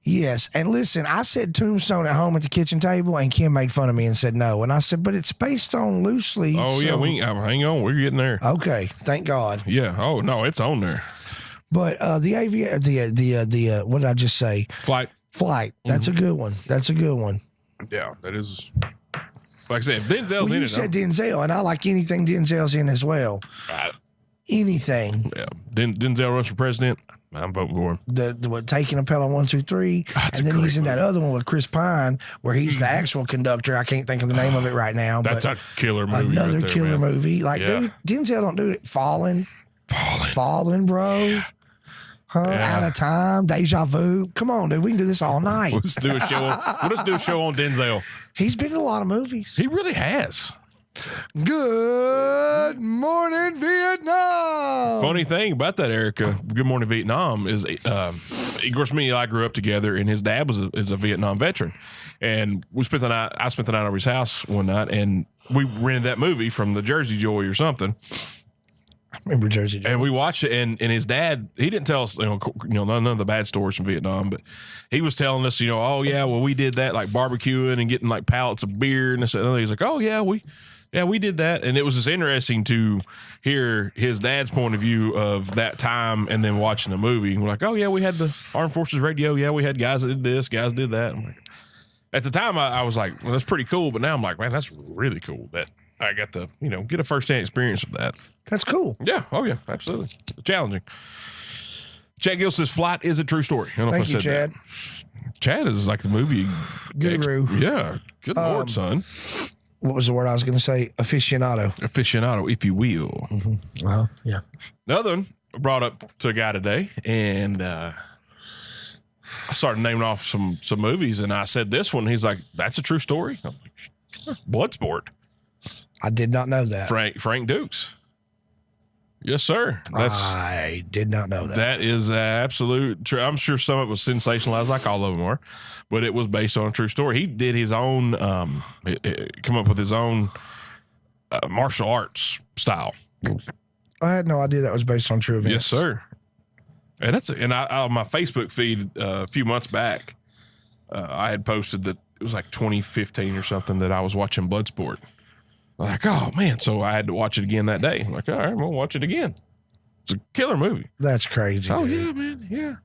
yes. And listen, I said Tombstone at home at the kitchen table, and Kim made fun of me and said no. And I said, but it's based on loosely. Oh yeah, hang on, we're getting there. Okay, thank God. Yeah. Oh no, it's on there. But what did I just say? Flight. That's a good one. That's a good one. Yeah, that is. Like I said, if Denzel's Well, in you it. said Denzel, and I like anything Denzel's in as well. Anything. Yeah, Denzel runs for president. I'm voting for him. The Taking a Pelham 1, 2, 3, and then he's in that other one with Chris Pine, where he's the actual conductor. I can't think of the name of it right now. That's but a killer movie. another right there, killer man. movie. Like, Yeah. dude, Denzel don't do it. Fallen, bro. Yeah. Out of Time, Deja Vu. Come on, dude. We can do this all night. Let's do a show. Let's do a show on Denzel. He's been in a lot of movies. He really has. Good morning, Vietnam. Funny thing about that, Erica, Good Morning Vietnam, is, of course, me and I grew up together, and his dad is a Vietnam veteran. And I spent the night over his house one night, and we rented that movie from the Jersey Joy or something. I remember Jersey Joe. And we watched it, and his dad, he didn't tell us, none of the bad stories from Vietnam, but he was telling us, oh yeah, well, we did that, like barbecuing and getting like pallets of beer and this and that. He's like, oh yeah, we did that. And it was just interesting to hear his dad's point of view of that time and then watching the movie. We're like, oh yeah, we had the Armed Forces radio. Yeah, we had guys that did this, guys did that. I'm like, at the time, I was like, well, that's pretty cool. But now I'm like, man, that's really cool that I got to, get a first-hand experience of that. That's cool. Yeah. Oh, yeah. Absolutely. Challenging. Chad Gill says Flight is a true story. I don't know Thank you, if I said Chad. that. Chad is like the movie Guru. Yeah. Good Lord, son. What was the word I was going to say? Aficionado. Aficionado, if you will. Mm-hmm. Yeah. Another one brought up to a guy today, and I started naming off some movies, and I said this one. He's like, that's a true story? I'm like, sure. Bloodsport. I did not know that. Frank Dukes. Yes, sir. I did not know that. That is absolute true. I'm sure some of it was sensationalized, like all of them are, but it was based on a true story. He did his own, come up with his own martial arts style. I had no idea that was based on true events. Yes, sir. And I on my Facebook feed a few months back, I had posted that it was like 2015 or something that I was watching Bloodsport. Like, oh man, so I had to watch it again that day. I'm like, all right, I'm gonna watch it again. It's a killer movie. That's crazy. Oh dude. yeah, man, yeah.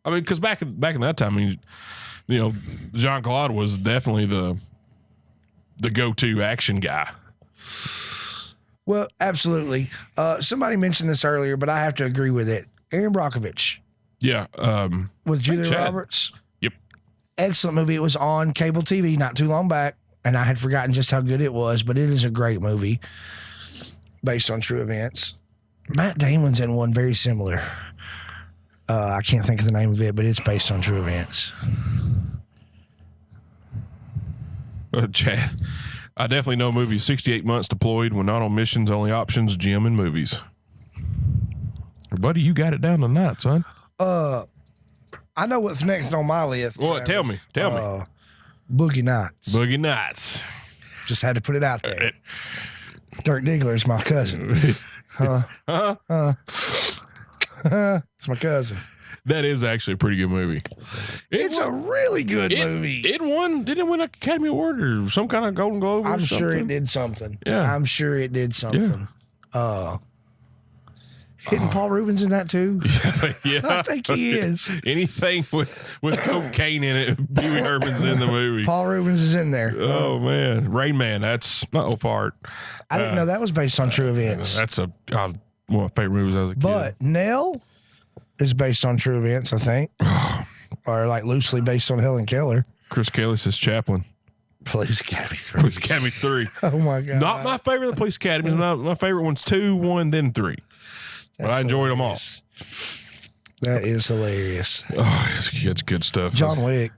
I mean, because back in that time, I mean, Jean-Claude was definitely the go-to action guy. Well, absolutely. Somebody mentioned this earlier, but I have to agree with it. Aaron Brockovich Yeah. with Julia Chad. Roberts. Yep. excellent movie. It was on cable TV not too long back, and I had forgotten just how good it was, but it is a great movie based on true events. Matt Damon's in one very similar. I can't think of the name of it, but it's based on true events. Chad, I definitely know movies 68 months deployed when not on missions, only options, gym and movies. Buddy, you got it down tonight, son. I know what's next on my list. What? Travis. Tell me. Boogie Nights. Boogie Nights. Just had to put it out there. Dirk Diggler's my cousin. It's my cousin. That is actually a pretty good movie. It's a really good movie. It won. Didn't it win an Academy Award or some kind of Golden Globe? I'm sure it did something. Yeah. I'm sure it did something. Hitting Paul Rubens in that too? Yeah. I think he is. Anything with cocaine in it, Pee Wee Herman's in the movie. Paul Rubens is in there. Oh, man. Rain Man, that's not fart. I didn't know that was based on true events. That's one of my favorite movies as a kid. But Nell is based on true events, I think. Or like loosely based on Helen Keller. Chris Kelly says Chaplin. Police Academy 3. Police Academy 3. Oh, my God. Not my favorite of the Police Academy. My favorite one's 2, 1, then 3. But I enjoyed them all. That is hilarious. Oh, it's good stuff. John Wick.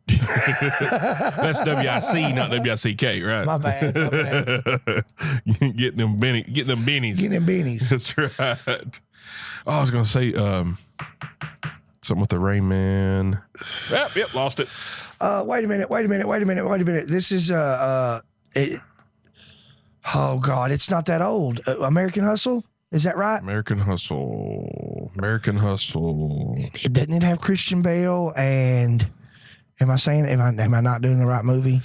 That's WIC, not WICK, right? My bad. Getting them bennies. Getting them beanies. That's right. Oh, I was going to say something with the Rain Man. Yep, lost it. Wait a minute. This is oh God, it's not that old. American Hustle, is that right? American Hustle. Doesn't it have Christian Bale and? Am I not doing the right movie?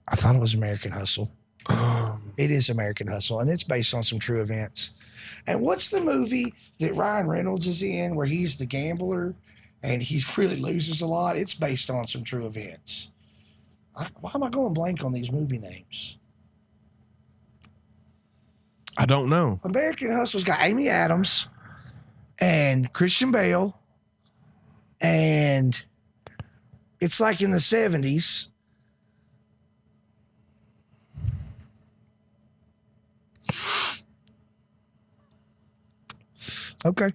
I thought it was American Hustle. It is American Hustle, and it's based on some true events. And what's the movie that Ryan Reynolds is in where he's the gambler and he really loses a lot? It's based on some true events. Why am I going blank on these movie names? I don't know. American Hustle's got Amy Adams and Christian Bale, and it's like in the 70s. Okay.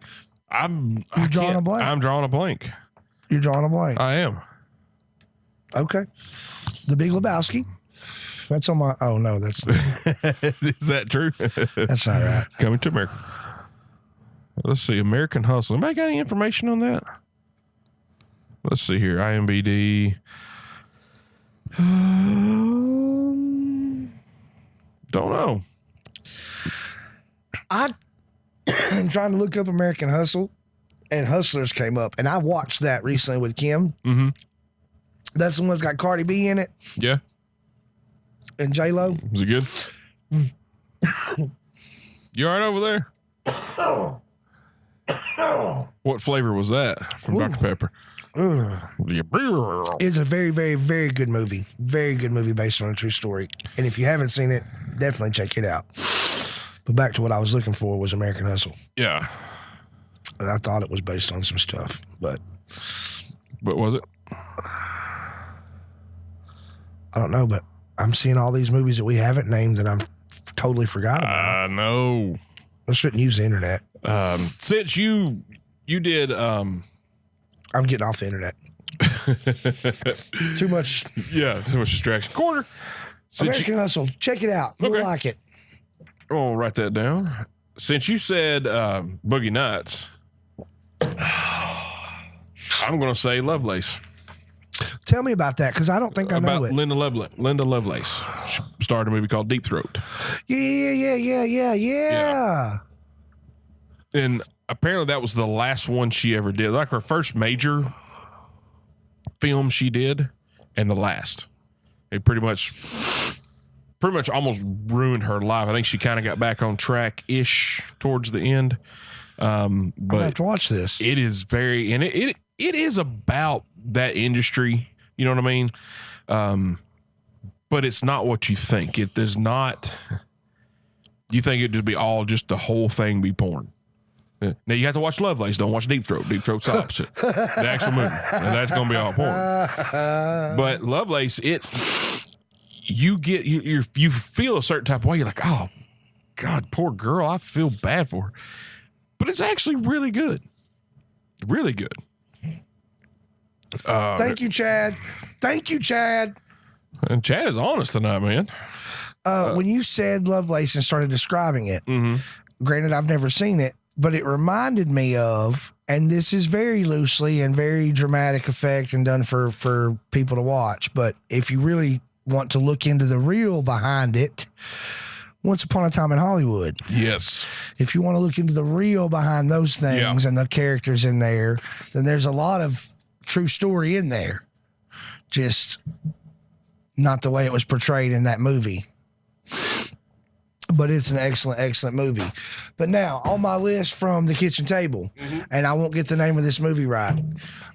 You're drawing a blank. I'm drawing a blank. You're drawing a blank. I am. Okay. The Big Lebowski. That's on my. Oh no, that's. Is that true? That's not right. Coming to America. Let's see. American Hustle. Anybody got any information on that? Let's see here. IMBD. Don't know. I'm trying to look up American Hustle, and Hustlers came up, and I watched that recently with Kim. Mm-hmm. That's the one that's got Cardi B in it. Yeah. And J-Lo. Is it good? You all right over there? What flavor was that from Dr. Pepper? It's a very, very, very good movie. Very good movie based on a true story. And if you haven't seen it, definitely check it out. But back to what I was looking for was American Hustle. Yeah. And I thought it was based on some stuff, but was it? I don't know, but I'm seeing all these movies that we haven't named that I'm totally forgot about. I know. I shouldn't use the internet. Since you did I'm getting off the internet. Too much. Yeah, too much distraction. Corner. American Hustle. Check it out. You'll like it. I'll write that down. Since you said Boogie Nights, I'm going to say Lovelace. Tell me about that, because I don't think I know it. Linda Lovelace. She starred in a movie called Deep Throat. Yeah. And apparently that was the last one she ever did. Like her first major film she did, and the last. It pretty much almost ruined her life. I think she kind of got back on track-ish towards the end. But I'm going to have to watch this. It is very, and it is about that industry. You know what I mean? But it's not what you think. It does not. You think it'd just be all just the whole thing be porn. Now you have to watch Lovelace. Don't watch Deep Throat. Deep Throat's the opposite. The actual movie. And that's going to be all important. But Lovelace, you feel a certain type of way. You're like, oh, God, poor girl. I feel bad for her. But it's actually really good. Really good. Thank you, Chad. Thank you, Chad. And Chad is honest tonight, man. When you said Lovelace and started describing it, granted, I've never seen it, but it reminded me of, and this is very loosely and very dramatic effect and done for people to watch, but if you really want to look into the real behind it, Once Upon a Time in Hollywood. Yes. If you want to look into the real behind those things and the characters in there, then there's a lot of true story in there. Just not the way it was portrayed in that movie. But it's an excellent, excellent movie. But now, on my list from the kitchen table, and I won't get the name of this movie right,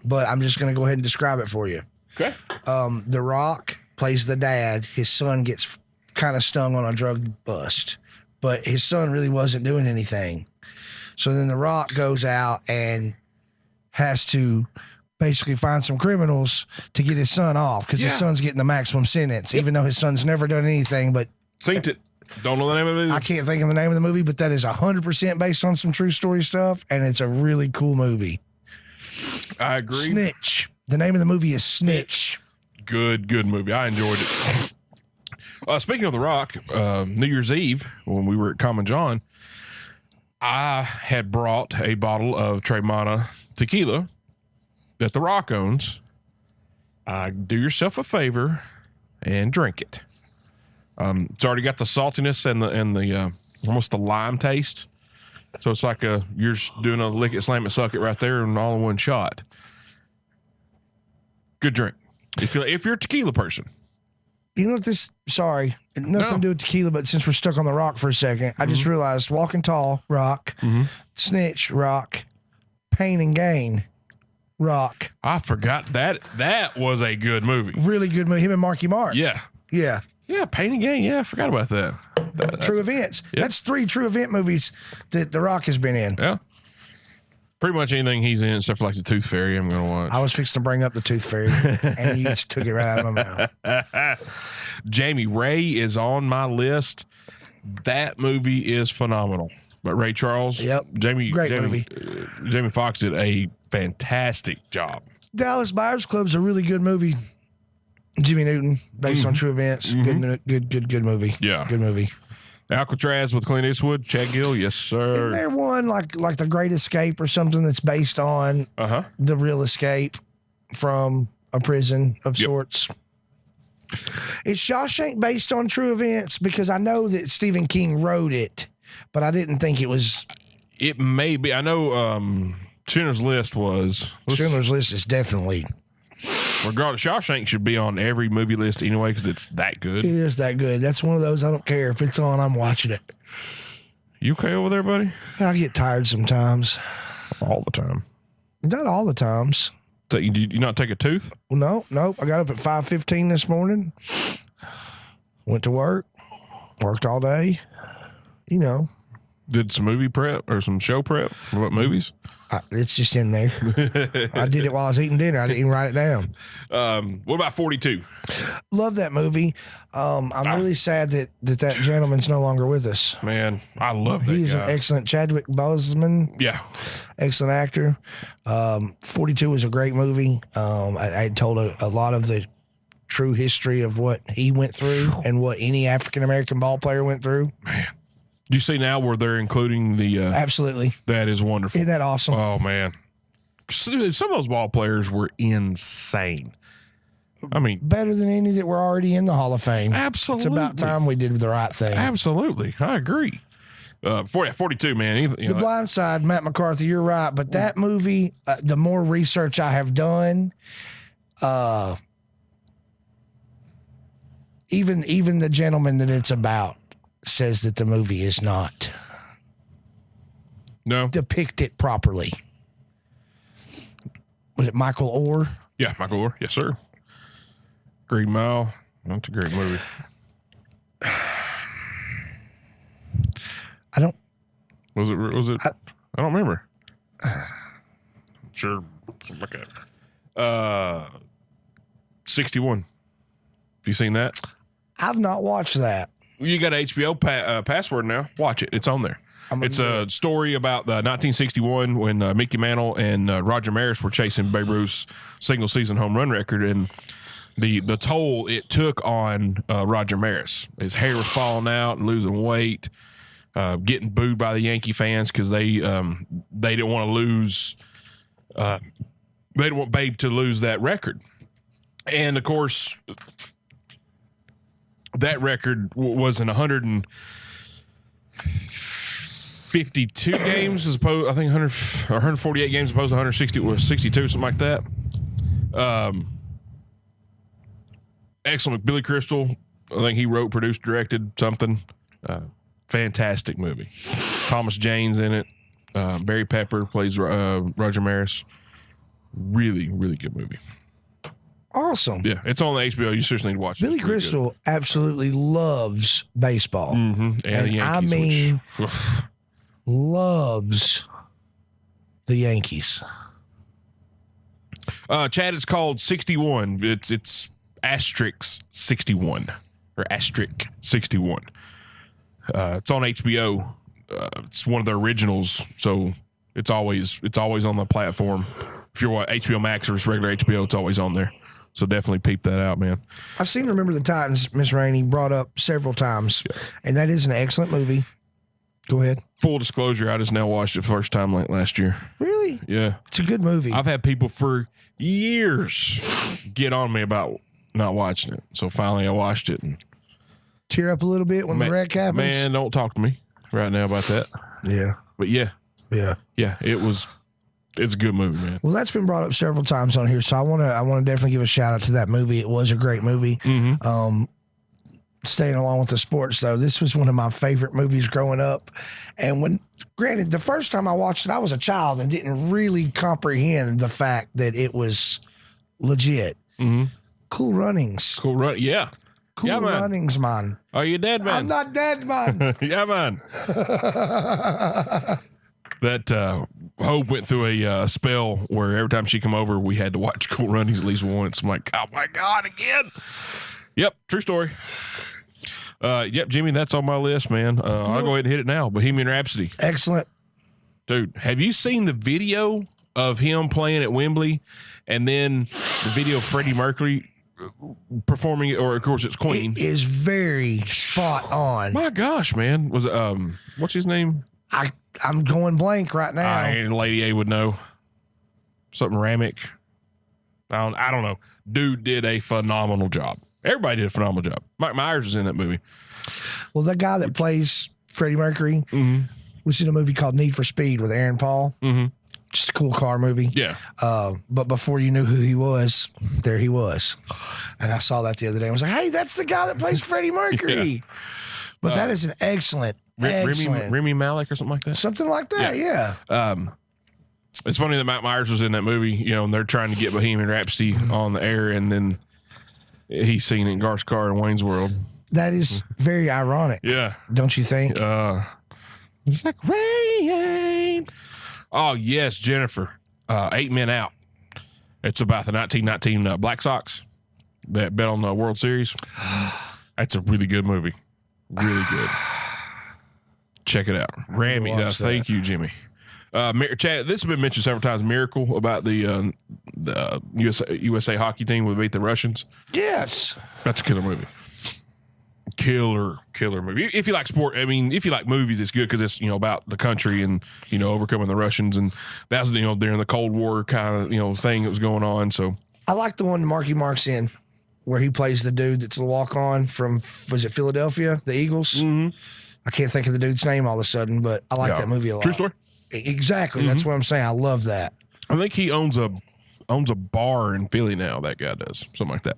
but I'm just going to go ahead and describe it for you. Okay. The Rock plays the dad. His son gets kind of stung on a drug bust, but his son really wasn't doing anything. So then The Rock goes out and has to basically find some criminals to get his son off because his son's getting the maximum sentence, even though his son's never done anything. But Seen it. Don't know the name of it. I can't think of the name of the movie, but that is 100% based on some true story stuff, and it's a really cool movie. I agree. Snitch. The name of the movie is Snitch. Good movie. I enjoyed it. Speaking of The Rock, New Year's Eve, when we were at Common John, I had brought a bottle of Tremana tequila that The Rock owns. Do yourself a favor and drink it. It's already got the saltiness and the almost the lime taste. So it's like you're just doing a lick it, slam it, suck it right there and all in one shot. Good drink. If you're a tequila person. You know what this, sorry, nothing to do with tequila, but since we're stuck on The Rock for a second, I just realized Walking Tall, Rock, Snitch, Rock, Pain and Gain, Rock. I forgot that. That was a good movie. Really good movie. Him and Marky Mark. Yeah. Yeah. Yeah, Pain and Gain. Yeah, I forgot about that. True events. Yeah. That's 3 true event movies that The Rock has been in. Yeah. Pretty much anything he's in, except for like the Tooth Fairy, I'm going to watch. I was fixing to bring up the Tooth Fairy, and you just took it right out of my mouth. Jamie Ray is on my list. That movie is phenomenal. But Ray Charles, Great movie. Jamie Foxx did a fantastic job. Dallas Buyers Club's a really good movie. Jimmy Newton, based on true events. Good movie. Yeah. Good movie. Alcatraz with Clint Eastwood, Chad Gill, yes, sir. Isn't there one like The Great Escape or something that's based on the real escape from a prison of sorts? Is Shawshank based on true events? Because I know that Stephen King wrote it, but I didn't think it was. It may be. I know Schindler's List was. Schindler's List is definitely. Regardless, Shawshank should be on every movie list anyway because it's that good. It is that good. That's one of those I don't care. If it's on, I'm watching it. You okay over there, buddy? I get tired sometimes. All the time. Not all the times. So you not take a tooth? Well, no. I got up at 5:15 this morning. Went to work. Worked all day. You know. Did some movie prep or some show prep? What movies? It's just in there. I did it while I was eating dinner. I didn't even write it down. What about 42? Love that movie. I'm really sad that gentleman's no longer with us. Man, I love that He's guy. an excellent Chadwick Boseman. Yeah. Excellent actor. 42 was a great movie. I told a lot of the true history of what he went through and what any African-American ball player went through. Man. Do you see now where they're including the... Absolutely. That is wonderful. Isn't that awesome? Oh, man. Some of those ball players were insane. I mean... Better than any that were already in the Hall of Fame. Absolutely. It's about time we did the right thing. Absolutely. I agree. 42, man. The Blind Side, Matt McCarthy, you're right. But that movie, the more research I have done, even the gentleman that it's about says that the movie is not depicted properly. Was it Michael Orr? Yeah, Michael Orr. Yes, sir. Green Mile. That's a great movie. I don't. Was it? I don't remember. Sure. Something like that. 61. Have you seen that? I've not watched that. You got an HBO password now. Watch it. It's on there. It's a story about the 1961 when Mickey Mantle and Roger Maris were chasing Babe Ruth's single season home run record, and the toll it took on Roger Maris. His hair was falling out and losing weight, getting booed by the Yankee fans because they didn't want to lose. They didn't want Babe to lose that record, and of course, that record was in 152 games as opposed, I think 148 games as opposed to 162, something like that. Excellent. Billy Crystal, I think he wrote, produced, directed something. Fantastic movie. Thomas Jane's in it. Barry Pepper plays Roger Maris. Really, really good movie. Awesome. Yeah, it's on the HBO. You seriously need to watch it. Billy Crystal absolutely loves baseball. Mm-hmm. And the Yankees, loves the Yankees. Chad, it's called 61. It's asterisk 61 or asterisk 61. It's on HBO. It's one of the originals, so it's always on the platform. If you're HBO Max or just regular HBO, it's always on there. So definitely peep that out, man. I've seen Remember the Titans, Miss Rainey brought up several times, and that is an excellent movie. Go ahead. Full disclosure, I just now watched it first time like last year. Really? Yeah. It's a good movie. I've had people for years get on me about not watching it. So finally I watched it. And tear up a little bit when the wreck happens. Man, don't talk to me right now about that. Yeah. But yeah, it's a good movie, man. Well, that's been brought up several times on here, so I want to definitely give a shout out to that movie. It was a great movie. Mm-hmm. Staying along with the sports, though, this was one of my favorite movies growing up. And granted, the first time I watched it, I was a child and didn't really comprehend the fact that it was legit. Mm-hmm. Cool Runnings. Cool Run, yeah. Cool Runnings, man. Are you dead, man? I'm not dead, man. Yeah, man. That Hope went through a spell where every time she come over, we had to watch Cool Runnings at least once. I'm like, oh my God, again. Yep, true story. Yep, Jimmy, that's on my list, man. I'll go ahead and hit it now. Bohemian Rhapsody. Excellent. Dude, have you seen the video of him playing at Wembley and then the video of Freddie Mercury performing it, or of course it's Queen? It is very spot on. My gosh, man. Was what's his name? I'm going blank right now. Lady A would know. Something Ramick. I don't know. Dude did a phenomenal job. Everybody did a phenomenal job. Mike Myers was in that movie. Well, the guy that plays Freddie Mercury was in a movie called Need for Speed with Aaron Paul. Mm-hmm. Just a cool car movie. Yeah. But before you knew who he was, there he was. And I saw that the other day. I was like, hey, that's the guy that plays Freddie Mercury. Yeah. But that is an excellent. Remy Malek or something like that? Something like that, yeah. It's funny that Mike Myers was in that movie, and they're trying to get Bohemian Rhapsody on the air, and then he's seen it in Garth's car in Wayne's World. That is very ironic. Yeah. Don't you think? It's like rain. Oh, yes, Jennifer. 8 Men Out. It's about the 1919 Black Sox that bet on the World Series. That's a really good movie. Really good. Check it out. Rami. Thank you, Jimmy. Chad, this has been mentioned several times. Miracle about the USA hockey team would beat the Russians. Yes. That's a killer movie. Killer movie. If you like sport, if you like movies, it's good because it's, about the country and, overcoming the Russians. And that was, during the Cold War kind of, thing that was going on. So I like the one Marky Mark's in where he plays the dude that's a walk-on from, was it Philadelphia, the Eagles? Mm-hmm. I can't think of the dude's name all of a sudden, but I like that movie a lot. True story. Exactly. Mm-hmm. That's what I'm saying. I love that. I think he owns a bar in Philly now. That guy does something like that.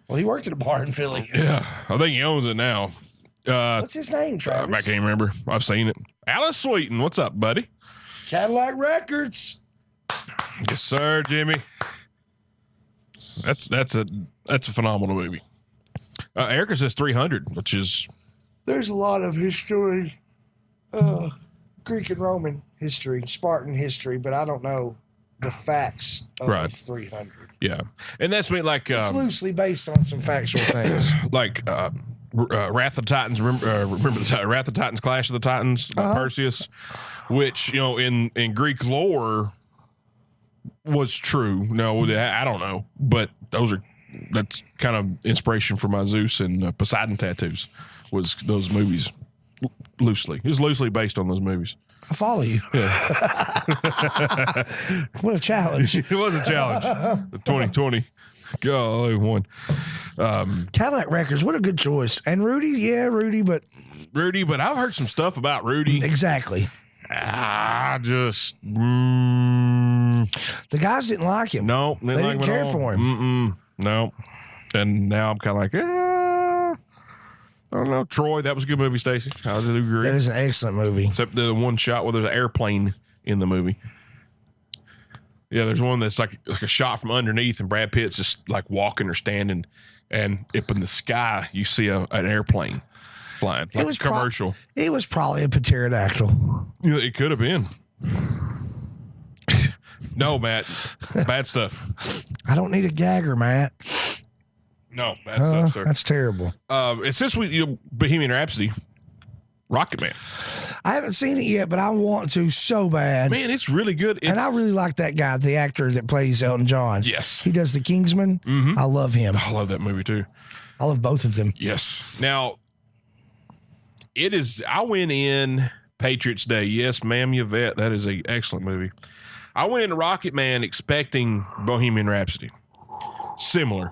Well, he worked at a bar in Philly. Yeah, I think he owns it now. What's his name, Travis? I can't remember. I've seen it. Alice Sweeten, what's up, buddy? Cadillac Records. Yes, sir, Jimmy. That's a phenomenal movie. Erica says 300, which is there's a lot of history Greek and Roman history, Spartan history, but I don't know the facts of Right. 300. Yeah, and that's me like It's loosely based on some factual things. like Wrath of the Titans. Remember the Wrath of the Titans, Clash of the Titans, by Perseus, which in Greek lore was true. No, I don't know, but that's kind of inspiration for my Zeus and Poseidon tattoos. Was those movies loosely? It was loosely based on those movies. I follow you. Yeah. What a challenge. It was a challenge. The 2020. Golly, one. Cadillac Records, what a good choice. And Rudy, but I've heard some stuff about Rudy. exactly. I just The guys didn't like him. no, They didn't care for him. No, and now I'm kind of like, I don't know. Troy, that was a good movie, Stacey. I do agree. That is an excellent movie. Except the one shot where there's an airplane in the movie. Yeah, there's one that's like a shot from underneath, and Brad Pitt's just like walking or standing, and up in the sky you see an airplane flying. Like was a commercial. It was probably a pterodactyl. Yeah, it could have been. No, Matt. Bad stuff. I don't need a gagger, Matt. No, bad stuff, sir. That's terrible. And since Bohemian Rhapsody, Rocket Man. I haven't seen it yet, but I want to so bad. Man, it's really good. And I really like that guy, the actor that plays Elton John. Yes. He does the Kingsman. I love him. I love that movie too. I love both of them. Yes. Now, I went in Patriots Day. Yes, ma'am, Yvette. That is an excellent movie. I went into Rocket Man expecting Bohemian Rhapsody. Similar.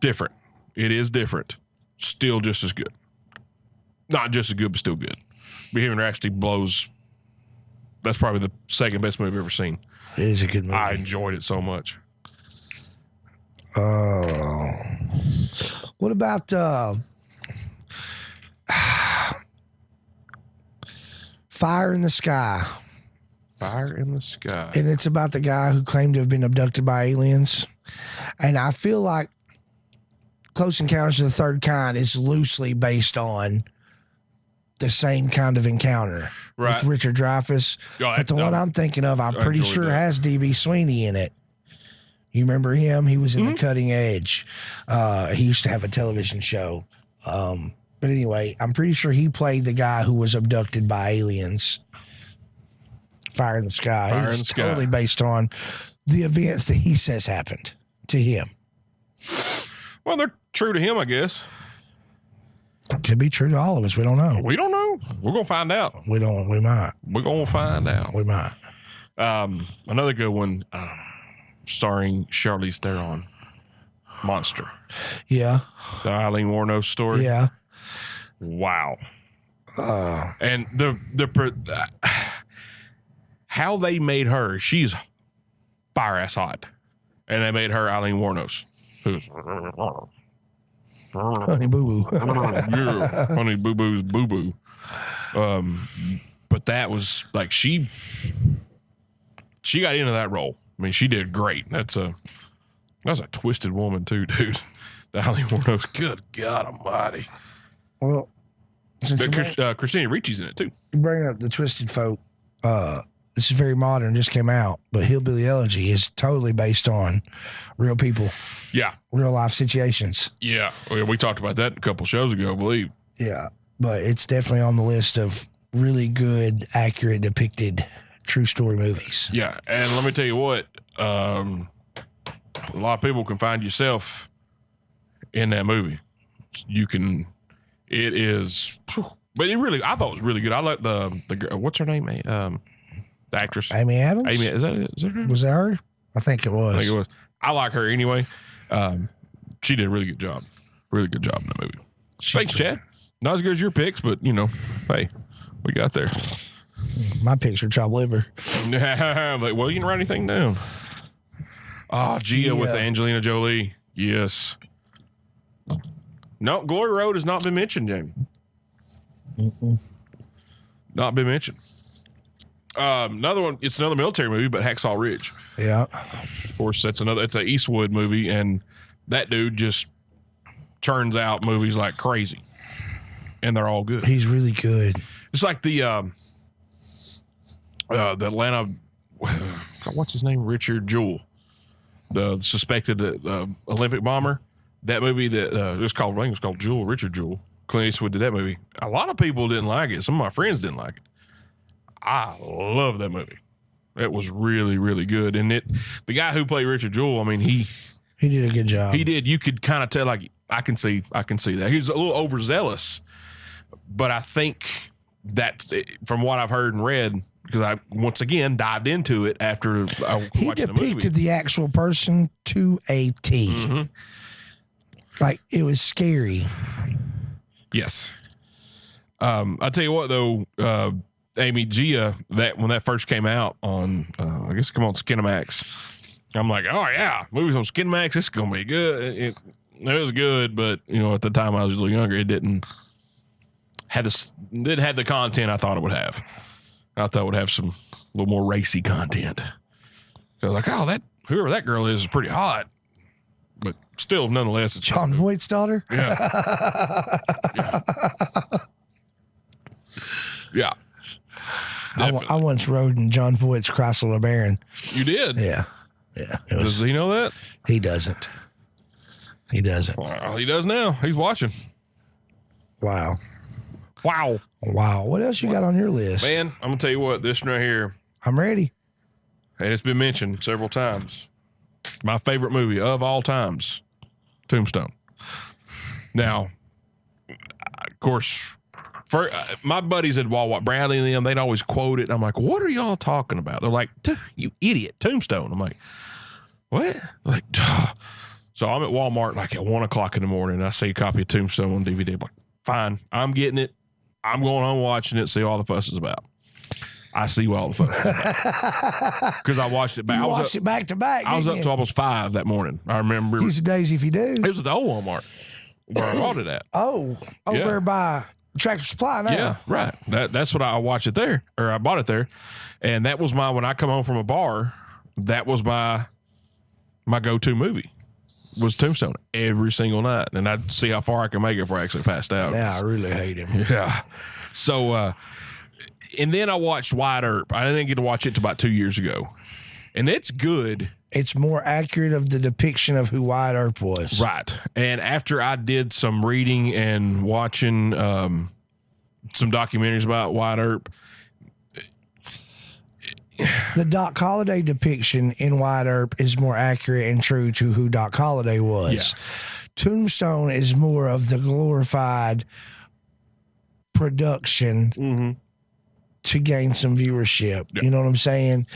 Different. It is different. Still just as good. Not just as good, but still good. Bohemian Rhapsody blows. That's probably the second best movie I've ever seen. It is a good movie. I enjoyed it so much. Oh. What about Fire in the Sky? Fire in the Sky. And it's about the guy who claimed to have been abducted by aliens. And I feel like Close Encounters of the Third Kind is loosely based on the same kind of encounter with Richard Dreyfuss. But the one I'm thinking of, I'm pretty sure has D.B. Sweeney in it. You remember him? He was in The Cutting Edge. He used to have a television show. But anyway, I'm pretty sure he played the guy who was abducted by aliens. Fire in the Sky. It's totally based on the events that he says happened to him. Well, they're true to him, I guess. Could be true to all of us. We don't know. We don't know. We're gonna find out. We might. We're gonna find out. We might. Another good one, starring Charlize Theron, Monster. Yeah. The Eileen Wuornos story. Yeah. Wow. And how they made her, she's fire ass hot, and they made her Eileen Wuornos, who's Honey Boo Boo. yeah, Honey Boo Boo's Boo Boo. But that was like she got into that role. I mean, she did great. That's a twisted woman too, dude. The Eileen Wuornos. Good God Almighty. Well, Christina Ricci's in it too. You bring up the twisted folk. This is very modern, just came out, but Hillbilly Elegy is totally based on real people. Yeah. Real life situations. Yeah. We talked about that a couple shows ago, I believe. Yeah. But it's definitely on the list of really good, accurate, depicted true story movies. Yeah. And let me tell you what, a lot of people can find yourself in that movie. It is, but I thought it was really good. I like the what's her name? The actress. Amy Adams? Is that her name? Was that her? I think it was. I think it was. I like her anyway. She did a really good job. Really good job in the movie. Thanks, Chad. Not as good as your picks, but hey, we got there. My picks are chopped liver. Like, well, you can write anything down. Gia with Angelina Jolie. Yes. No, Glory Road has not been mentioned, Jamie. Not been mentioned. Another one, it's another military movie, but Hacksaw Ridge. Yeah. Of course, it's an Eastwood movie, and that dude just churns out movies like crazy. And they're all good. He's really good. It's like the the Atlanta, what's his name? Richard Jewell, the suspected Olympic bomber. That movie that I think it was called Jewel, Richard Jewell. Clint Eastwood did that movie. A lot of people didn't like it. Some of my friends didn't like it. I love that movie. It was really, really good. And the guy who played Richard Jewell, I mean, he did a good job. He did. You could kind of tell, like, I can see that. He was a little overzealous, but I think that from what I've heard and read, because I once again dived into it after I he watched the movie. He depicted the actual person to a T. Mm-hmm. Like, it was scary. Yes. I'll tell you what, though, Amy Gia, when that first came out on, I guess it came on Skinamax, I'm like, oh, yeah, movies on Skinamax, it's going to be good. It was good, but, at the time I was a little younger, it didn't have the content I thought it would have. I thought it would have some a little more racy content. I was like, oh, whoever that girl is pretty hot. But still, nonetheless, it's John Voight's daughter? Yeah. Yeah. I once rode in John Voight's Chrysler LeBaron. You did? Yeah. Does he know that? He doesn't. Well, he does now. He's watching. Wow. What else you got on your list? Man, I'm going to tell you what, this one right here, I'm ready. and it's been mentioned several times. My favorite movie of all times, Tombstone. Now, of course, my buddies at Walmart, Bradley and them, they'd always quote it. And I'm like, what are y'all talking about? They're like, you idiot, Tombstone. I'm like, what? They're like, duh. So I'm at Walmart like at 1 o'clock in the morning. And I see a copy of Tombstone on DVD. I'm like, fine, I'm getting it. I'm going home watching it, see all the fuss is about. I see what all the fuss is about. Because I watched it back. You watched it back to back. I was up to almost 5 that morning. I remember. These days, if you do. It was at the old Walmart where I bought it at. Oh, over by Tractor Supply now. Yeah, right. That's what I watched it there, or I bought it there. And that was when I come home from a bar, that was my go-to movie. Was Tombstone every single night, and I'd see how far I can make it before I actually passed out. Yeah, I really hate him. Yeah. So, and then I watched Wyatt Earp. I didn't get to watch it until about 2 years ago, and it's good. It's more accurate of the depiction of who Wyatt Earp was. Right. And after I did some reading and watching some documentaries about Wyatt Earp, the Doc Holliday depiction in Wyatt Earp is more accurate and true to who Doc Holliday was. Yeah. Tombstone is more of the glorified production to gain some viewership. Yep. You know what I'm saying?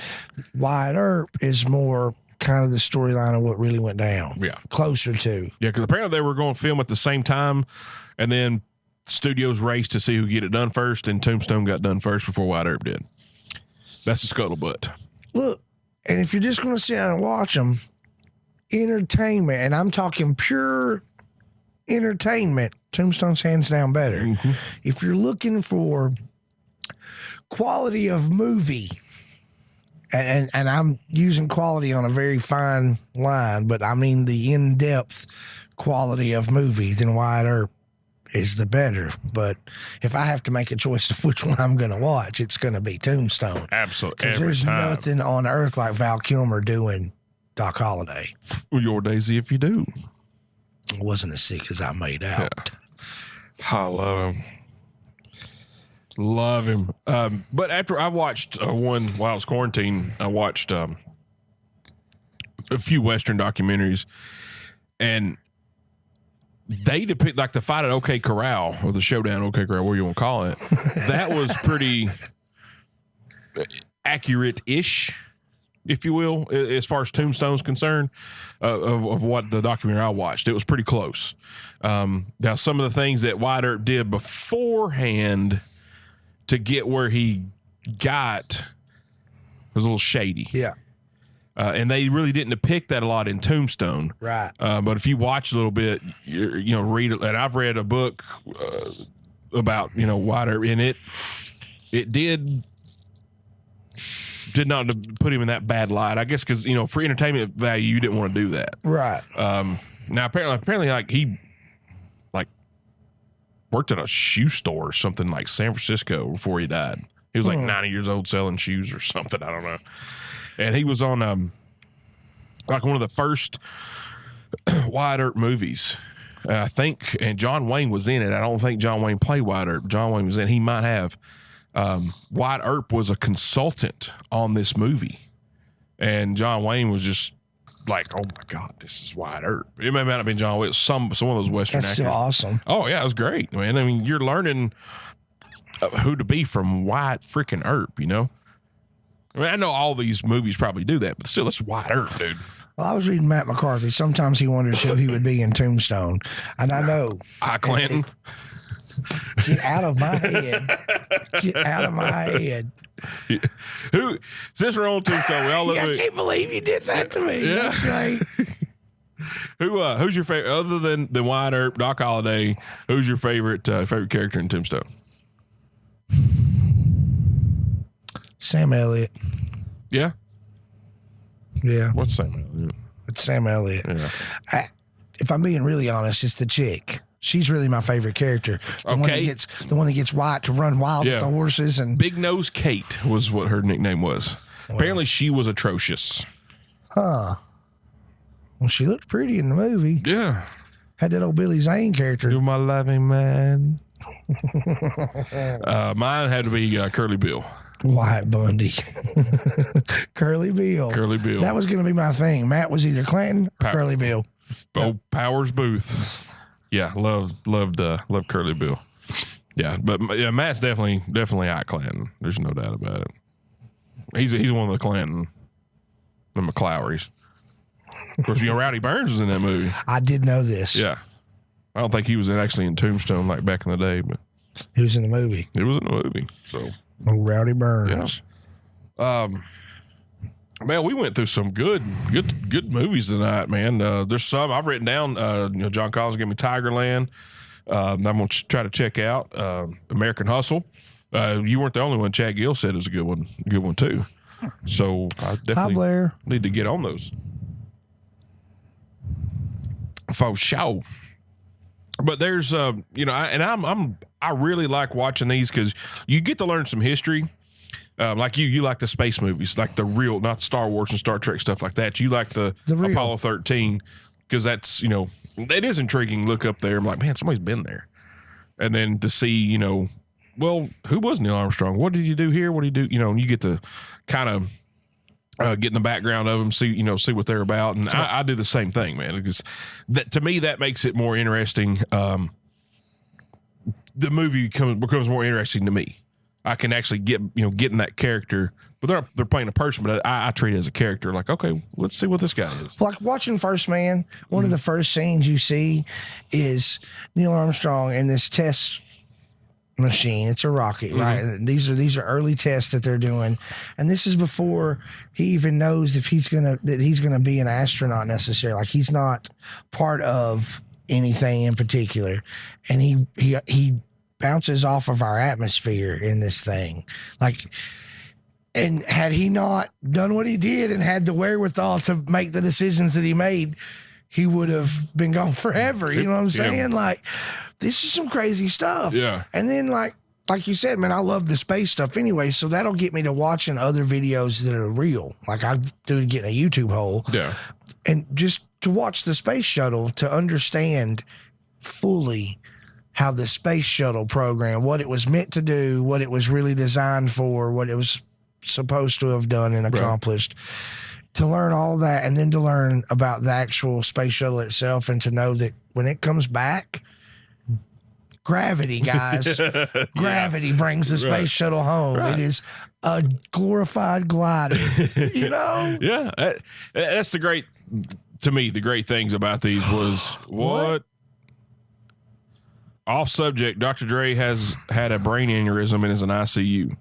Wyatt Earp is more kind of the storyline of what really went down. Yeah. Closer to. Yeah, because apparently they were going to film at the same time, and then studios raced to see who get it done first, and Tombstone got done first before Wyatt Earp did. That's the scuttlebutt. Look, and if you're just going to sit down and watch them, entertainment, and I'm talking pure entertainment, Tombstone's hands down better. Mm-hmm. If you're looking for quality of movie, and I'm using quality on a very fine line, but I mean the in-depth quality of movie, then Wyatt Earp is the better. But if I have to make a choice of which one I'm going to watch, it's going to be Tombstone. Absolutely. Because there's nothing on earth like Val Kilmer doing Doc Holliday. Your Daisy if you do. It wasn't as sick as I made out. Yeah. I love him. Love him. But after I watched one while I was quarantined, I watched a few Western documentaries, and they depict like the fight at OK Corral, or the showdown at OK Corral, whatever you want to call it. That was pretty accurate-ish, if you will, as far as Tombstone's concerned, of what the documentary I watched. It was pretty close. Now, some of the things that Wyatt Earp did beforehand to get where he got was a little shady. Yeah. And they really didn't depict that a lot in Tombstone. Right. But if you watch a little bit, read it. And I've read a book about, Wyatt Earp, and it did not put him in that bad light. I guess because, for entertainment value, you didn't want to do that. Right. Now, apparently, like, he worked at a shoe store or something like San Francisco before he died. He was like 90 years old selling shoes or something. I don't know. And he was on like one of the first Wyatt Earp movies. I think, and John Wayne was in it. I don't think John Wayne played Wyatt Earp. John Wayne was in it. He might have. Wyatt Earp was a consultant on this movie. And John Wayne was just like, oh my God, this is Wyatt Earp. It may not have been John Wayne, some of those Western That's actors. so awesome. Oh, yeah, it was great, man. I mean, you're learning who to be from Wyatt freaking Earp, you know? I mean, I know all these movies probably do that, but still, it's Wyatt Earp, dude. Well, I was reading Matt McCarthy. Sometimes he wonders who he would be in Tombstone. And I know. Clinton. Get out of my head. Get out of my head. Who? Since we're on Tombstone, we all look. I can't believe you did that to me. Yeah. That's great. Who's your favorite other than Wyatt Earp, Doc Holliday? Who's your favorite character in Tombstone? Sam Elliott. Yeah. Yeah. What's Sam Elliott? It's Sam Elliott. Yeah. If I'm being really honest, it's the chick. She's really my favorite character. The one that gets Wyatt to run wild with the horses. And Big Nose Kate was what her nickname was. Apparently, she was atrocious. Huh. Well, she looked pretty in the movie. Yeah. Had that old Billy Zane character. You're my loving man. Mine had to be Curly Bill. Wyatt Bundy. Curly Bill. Curly Bill. That was going to be my thing. Matt was either Clanton or Curly Bill. Oh, Powers Booth. Yeah, loved Curly Bill. Yeah, but yeah, Matt's definitely Ike Clanton. There's no doubt about it. He's one of the Clanton, the McClowrys. Of course, Rowdy Burns was in that movie. I did know this. Yeah, I don't think he was actually in Tombstone like back in the day, but he was in the movie. It was in the movie. So, oh, Rowdy Burns. Yeah. Man, we went through some good movies tonight, man. There's some I've written down. John Collins gave me Tigerland. I'm going to try to check out American Hustle. You weren't the only one. Chad Gill said it was a good one too. So I definitely need to get on those. For sure. But there's, I really like watching these because you get to learn some history. Like you like the space movies, like the real, not Star Wars and Star Trek stuff like that. You like the Apollo 13 because that's, it is intriguing. Look up there. I'm like, man, somebody's been there. And then to see, well, who was Neil Armstrong? What did he do here? What did he do? You get to kind of get in the background of them, see what they're about. And I do the same thing, man, because to me, that makes it more interesting. The movie becomes more interesting to me. I can actually get in that character, but they're playing a person, but I treat it as a character. Like, okay, let's see what this guy is. Like watching First Man, one of the first scenes you see is Neil Armstrong in this test machine. It's a rocket, right? These are early tests that they're doing, and this is before he even knows if he's gonna be an astronaut necessarily. Like he's not part of anything in particular, and he bounces off of our atmosphere in this thing. Like, and had he not done what he did and had the wherewithal to make the decisions that he made, he would have been gone forever. You know what I'm saying? Yeah. Like, this is some crazy stuff. Yeah. And then like you said, man, I love the space stuff anyway. So that'll get me to watching other videos that are real. Like I do get in a YouTube hole. Yeah. And just to watch the space shuttle, to understand fully how the space shuttle program, what it was meant to do, what it was really designed for, what it was supposed to have done and accomplished. Right. To learn all that, and then to learn about the actual space shuttle itself, and to know that when it comes back, gravity, guys, gravity brings the space shuttle home. Right. It is a glorified glider, Yeah, that's the great things about these was what? Off subject, Dr. Dre has had a brain aneurysm and is in ICU.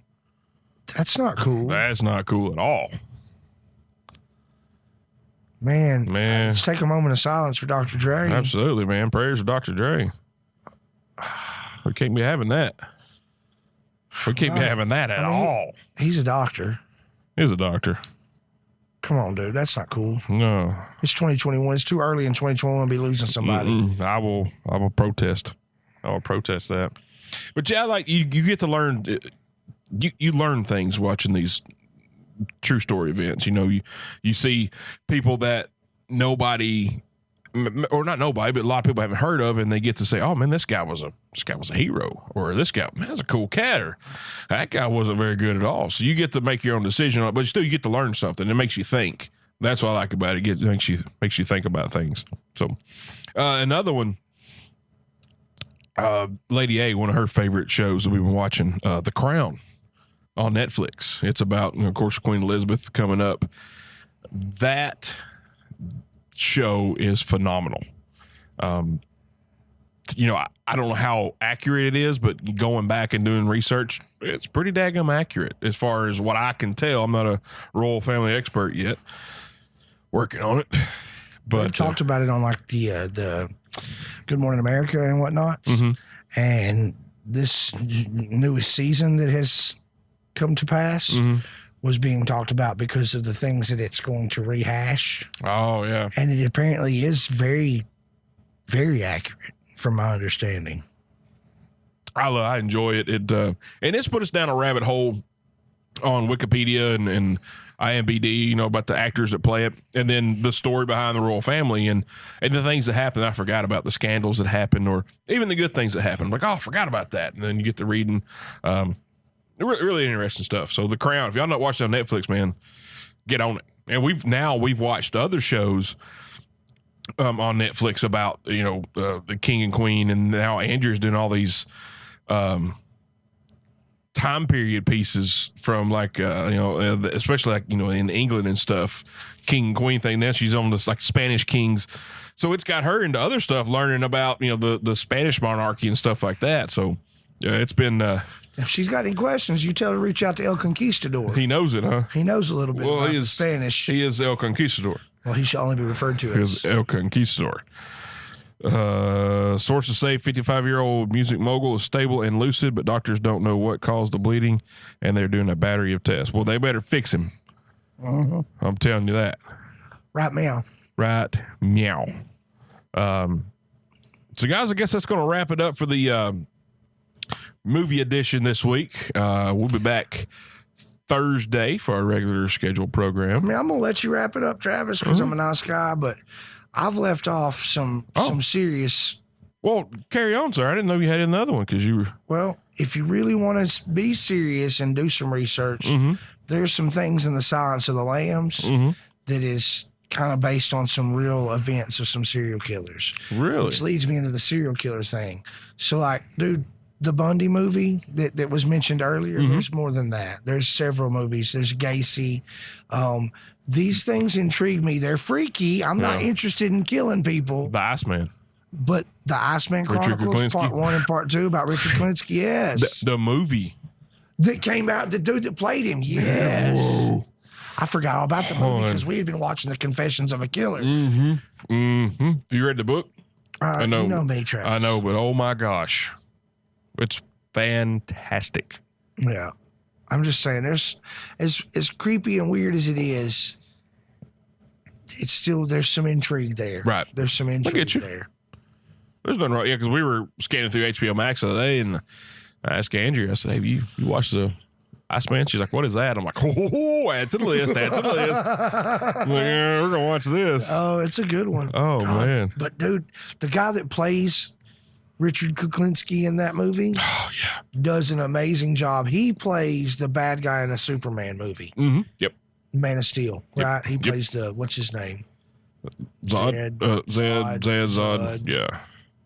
That's not cool. That's not cool at all. Man. Let's take a moment of silence for Dr. Dre. Absolutely, man. Prayers for Dr. Dre. We can't be having that. We can't be having that at all. He's a doctor. He's a doctor. Come on, dude. That's not cool. No. It's 2021. It's too early in 2021 to be losing somebody. I will protest. I will protest that. But yeah, like you get to learn you learn things watching these true story events. You know, you see people that nobody, or not nobody, but a lot of people haven't heard of, and they get to say, "Oh man, this guy was a hero," or "This guy, man, that's a cool cat," or "That guy wasn't very good at all." So you get to make your own decision on it, but still you get to learn something. It makes you think. That's what I like about it. It makes you think about things. So another one, Lady A, one of her favorite shows that we've been watching, The Crown on Netflix. It's about, of course, Queen Elizabeth coming up. That show is phenomenal. You know, I don't know how accurate it is, but going back and doing research, it's pretty daggum accurate as far as what I can tell. I'm not a royal family expert yet. Working on it. But we've talked about it on like the Good Morning America and whatnot. Mm-hmm. And this newest season that has come to pass was being talked about because of the things that it's going to rehash. Oh, yeah. And it apparently is very, very accurate from my understanding. I enjoy it. And it's put us down a rabbit hole on Wikipedia and IMDb, you know, about the actors that play it, and then the story behind the royal family and the things that happened. I forgot about the scandals that happened, or even the good things that happened. Like, oh, I forgot about that. And then you get to reading. Really interesting stuff. So The Crown, if y'all not watched it on Netflix, man, get on it. And we've watched other shows on Netflix about, you know, the king and queen, and now Andrew's doing all these time period pieces from like, you know, especially like, you know, in England and stuff, king and queen thing. Now she's on this like Spanish kings. So it's got her into other stuff, learning about, you know, the Spanish monarchy and stuff like that. So yeah, it's been, if she's got any questions, you tell her to reach out to El Conquistador. He knows it, huh? He knows a little bit about the Spanish. He is El Conquistador. Well, he should only be referred to as El Conquistador. Sources say 55-year-old music mogul is stable and lucid, but doctors don't know what caused the bleeding, and they're doing a battery of tests. Well, they better fix him. I'm telling you that. Right meow. Right meow. So, guys, I guess that's going to wrap it up for the movie edition this week. We'll be back Thursday for our regular scheduled program. I mean, I'm going to let you wrap it up, Travis, because I'm a nice guy, but I've left off some serious. Well, carry on, sir. I didn't know you had another one because you were. Well, if you really want to be serious and do some research, there's some things in the Silence of the Lambs that is kind of based on some real events of some serial killers. Really? Which leads me into the serial killer thing. So, like, dude, the Bundy movie that was mentioned earlier, there's more than that. There's several movies. There's Gacy. These things intrigue me. They're freaky. I'm not interested in killing people. The Iceman. But the Iceman Chronicles, Part 1 and Part 2 about Richard Klinsky, yes. The movie. That came out, the dude that played him, yes. Whoa. I forgot all about the movie because we had been watching The Confessions of a Killer. You read the book? I know. You know me, Travis. I know, but oh my gosh. It's fantastic. Yeah. I'm just saying, there's as creepy and weird as it is, it's still, there's some intrigue there. Right. There's some intrigue there. There's nothing wrong. Yeah, because we were scanning through HBO Max the other day, and I asked Andrea, I said, hey, you watched the Iceman? She's like, what is that? I'm like, oh, add to the list, add to the list. I'm like, yeah, we're going to watch this. Oh, it's a good one. Oh, God. Man. But, dude, the guy that plays Richard Kuklinski in that movie does an amazing job. He plays the bad guy in a Superman movie. Yep. Man of Steel, right? He plays the, what's his name? Zod. Zod. Yeah.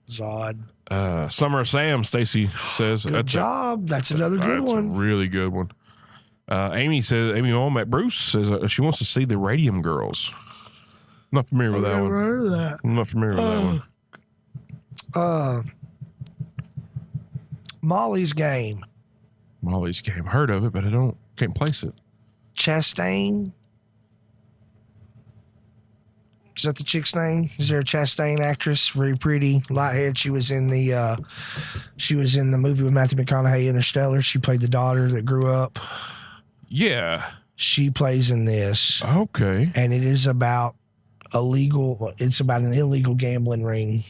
Zod. Summer of Sam, Stacy says. Good job. That's another good one. A really good one. Amy Mom at Bruce says she wants to see the Radium Girls. I'm not familiar with that one. Heard of that. I'm not familiar with that one. Molly's Game. Molly's Game. Heard of it, but can't place it. Chastain. Is that the chick's name? Is there a Chastain actress? Very pretty, light haired. She was in the movie with Matthew McConaughey, Interstellar. She played the daughter that grew up. Yeah. She plays in this. Okay. And it is about it's about an illegal gambling ring.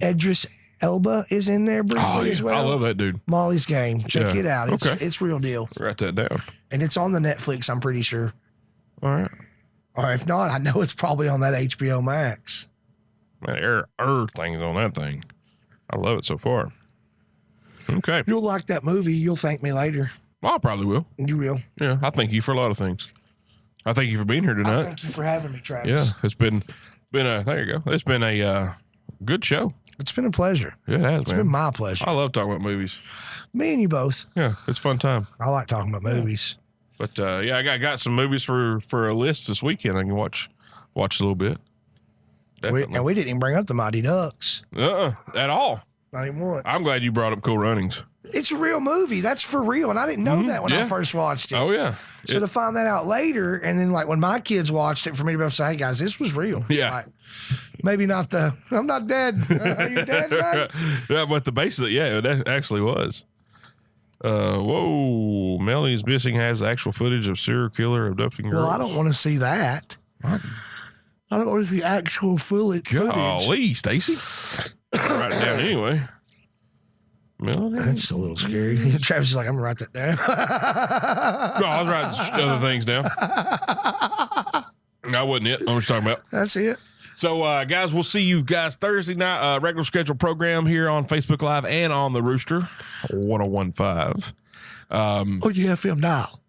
Idris Elba is in there briefly as well. I love that dude. Molly's Game. Check it out. It's real deal. Write that down. And it's on the Netflix, I'm pretty sure. All right. Or if not, I know it's probably on that HBO Max. Man, thing's on that thing. I love it so far. Okay. You'll like that movie. You'll thank me later. Well, I probably will. You will. Yeah, I thank you for a lot of things. I thank you for being here tonight. Thank you for having me, Travis. Yeah, it's been a, there you go. It's been a good show. It's been a pleasure. Yeah, it has, It's been my pleasure. I love talking about movies. Me and you both. Yeah, it's a fun time. I like talking about movies. But yeah, I got some movies for a list this weekend. I can watch a little bit. We didn't even bring up the Mighty Ducks. At all. Not even once. I'm glad you brought up Cool Runnings. It's a real movie. That's for real. And I didn't know that when I first watched it. Oh, yeah. So to find that out later, and then like when my kids watched it, for me to be able to say, hey guys, this was real. Yeah. Like, maybe not I'm not dead. Are you dead, man? Yeah, but the base of it, yeah, it actually was. Whoa. Mellie's Missing has actual footage of serial killer abducting girls. Well, I don't want to see that. I don't want to see actual footage. Golly, Stacy. Write it down anyway. Melanie? That's a little scary. Travis is like, I'm going to write that down. No, I was writing other things down. That wasn't it. I'm just talking about. That's it. So, guys, we'll see you guys Thursday night. Regular scheduled program here on Facebook Live and on the Rooster 1015. FM dial.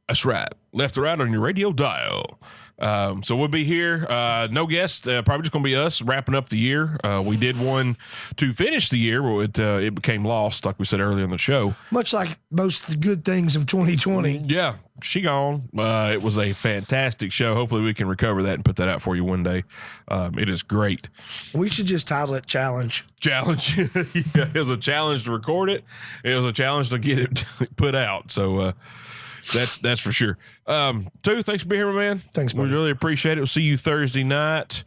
That's right. Left to right on your radio dial. So we'll be here. No guests. Probably just going to be us wrapping up the year. We did one to finish the year. Well, it became lost, like we said earlier in the show. Much like most of the good things of 2020. Yeah, she gone. It was a fantastic show. Hopefully we can recover that and put that out for you one day. It is great. We should just title it Challenge. Challenge. Yeah, it was a challenge to record it. It was a challenge to get it put out. So, that's for sure. Two, thanks for being here, my man. Thanks, buddy. We really appreciate it. We'll see you Thursday night.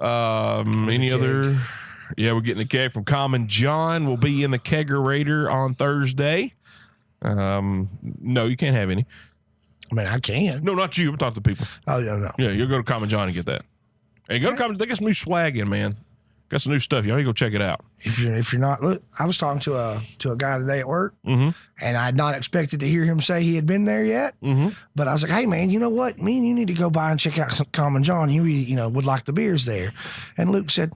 Any other? Yeah, we're getting a keg from Common John. We'll be in the Kegerator on Thursday. No, you can't have any. I mean, I can. No, not you. I'm talking to people. Oh, yeah, no. Yeah, you'll go to Common John and get that. Hey, go to Common. They got some new swag in, man. Got some new stuff. Y'all need to go check it out. If you're not, look, I was talking to a guy today at work, and I had not expected to hear him say he had been there yet. But I was like, hey man, you know what? Me and you need to go by and check out some Common John. You would like the beers there. And Luke said,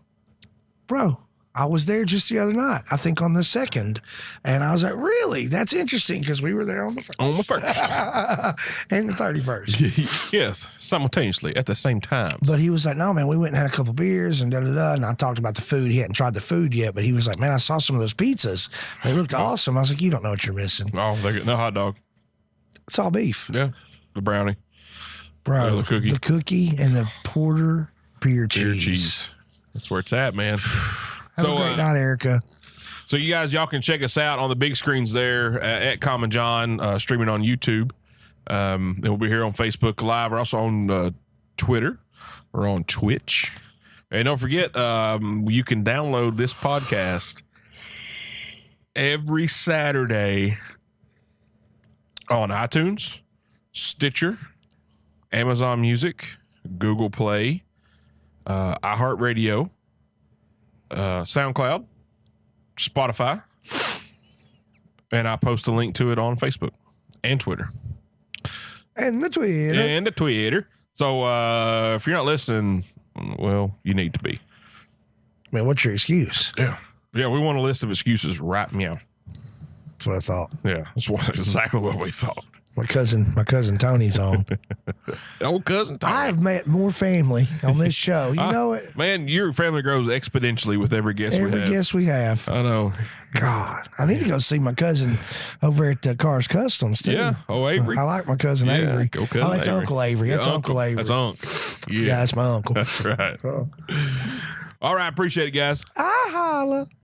bro, I was there just the other night, I think on the 2nd. And I was like, really? That's interesting because we were there on the 1st. On the 1st. And the 31st. Yes, simultaneously at the same time. But he was like, no, man, we went and had a couple beers and da-da-da. And I talked about the food. He hadn't tried the food yet, but he was like, man, I saw some of those pizzas. They looked awesome. I was like, you don't know what you're missing. Oh, they get no hot dog. It's all beef. Yeah, the brownie. Bro, the cookie and the porter beer cheese. That's where it's at, man. Have a great night, Erica. So you guys, y'all can check us out on the big screens there at Common John, streaming on YouTube. And we'll be here on Facebook Live. We're also on Twitter. We're on Twitch. And don't forget, you can download this podcast every Saturday on iTunes, Stitcher, Amazon Music, Google Play, iHeartRadio, SoundCloud, Spotify, and I post a link to it on Facebook and Twitter. And the Twitter. So if you're not listening, well, you need to be. I mean, what's your excuse? Yeah. Yeah, we want a list of excuses right meow. That's what I thought. Yeah, that's exactly what we thought. My cousin Tony's on. Old cousin Tony. I've met more family on this show. You know it. Man, your family grows exponentially with every guest we have. Every guest we have. I know. God, I need to go see my cousin over at Cars Customs, too. Yeah. Oh, Avery. I like my cousin Avery. Go cousin that's Avery. Uncle Avery. That's Uncle Avery. That's Unc. Yeah, that's my uncle. That's right. All right. Appreciate it, guys. I holla.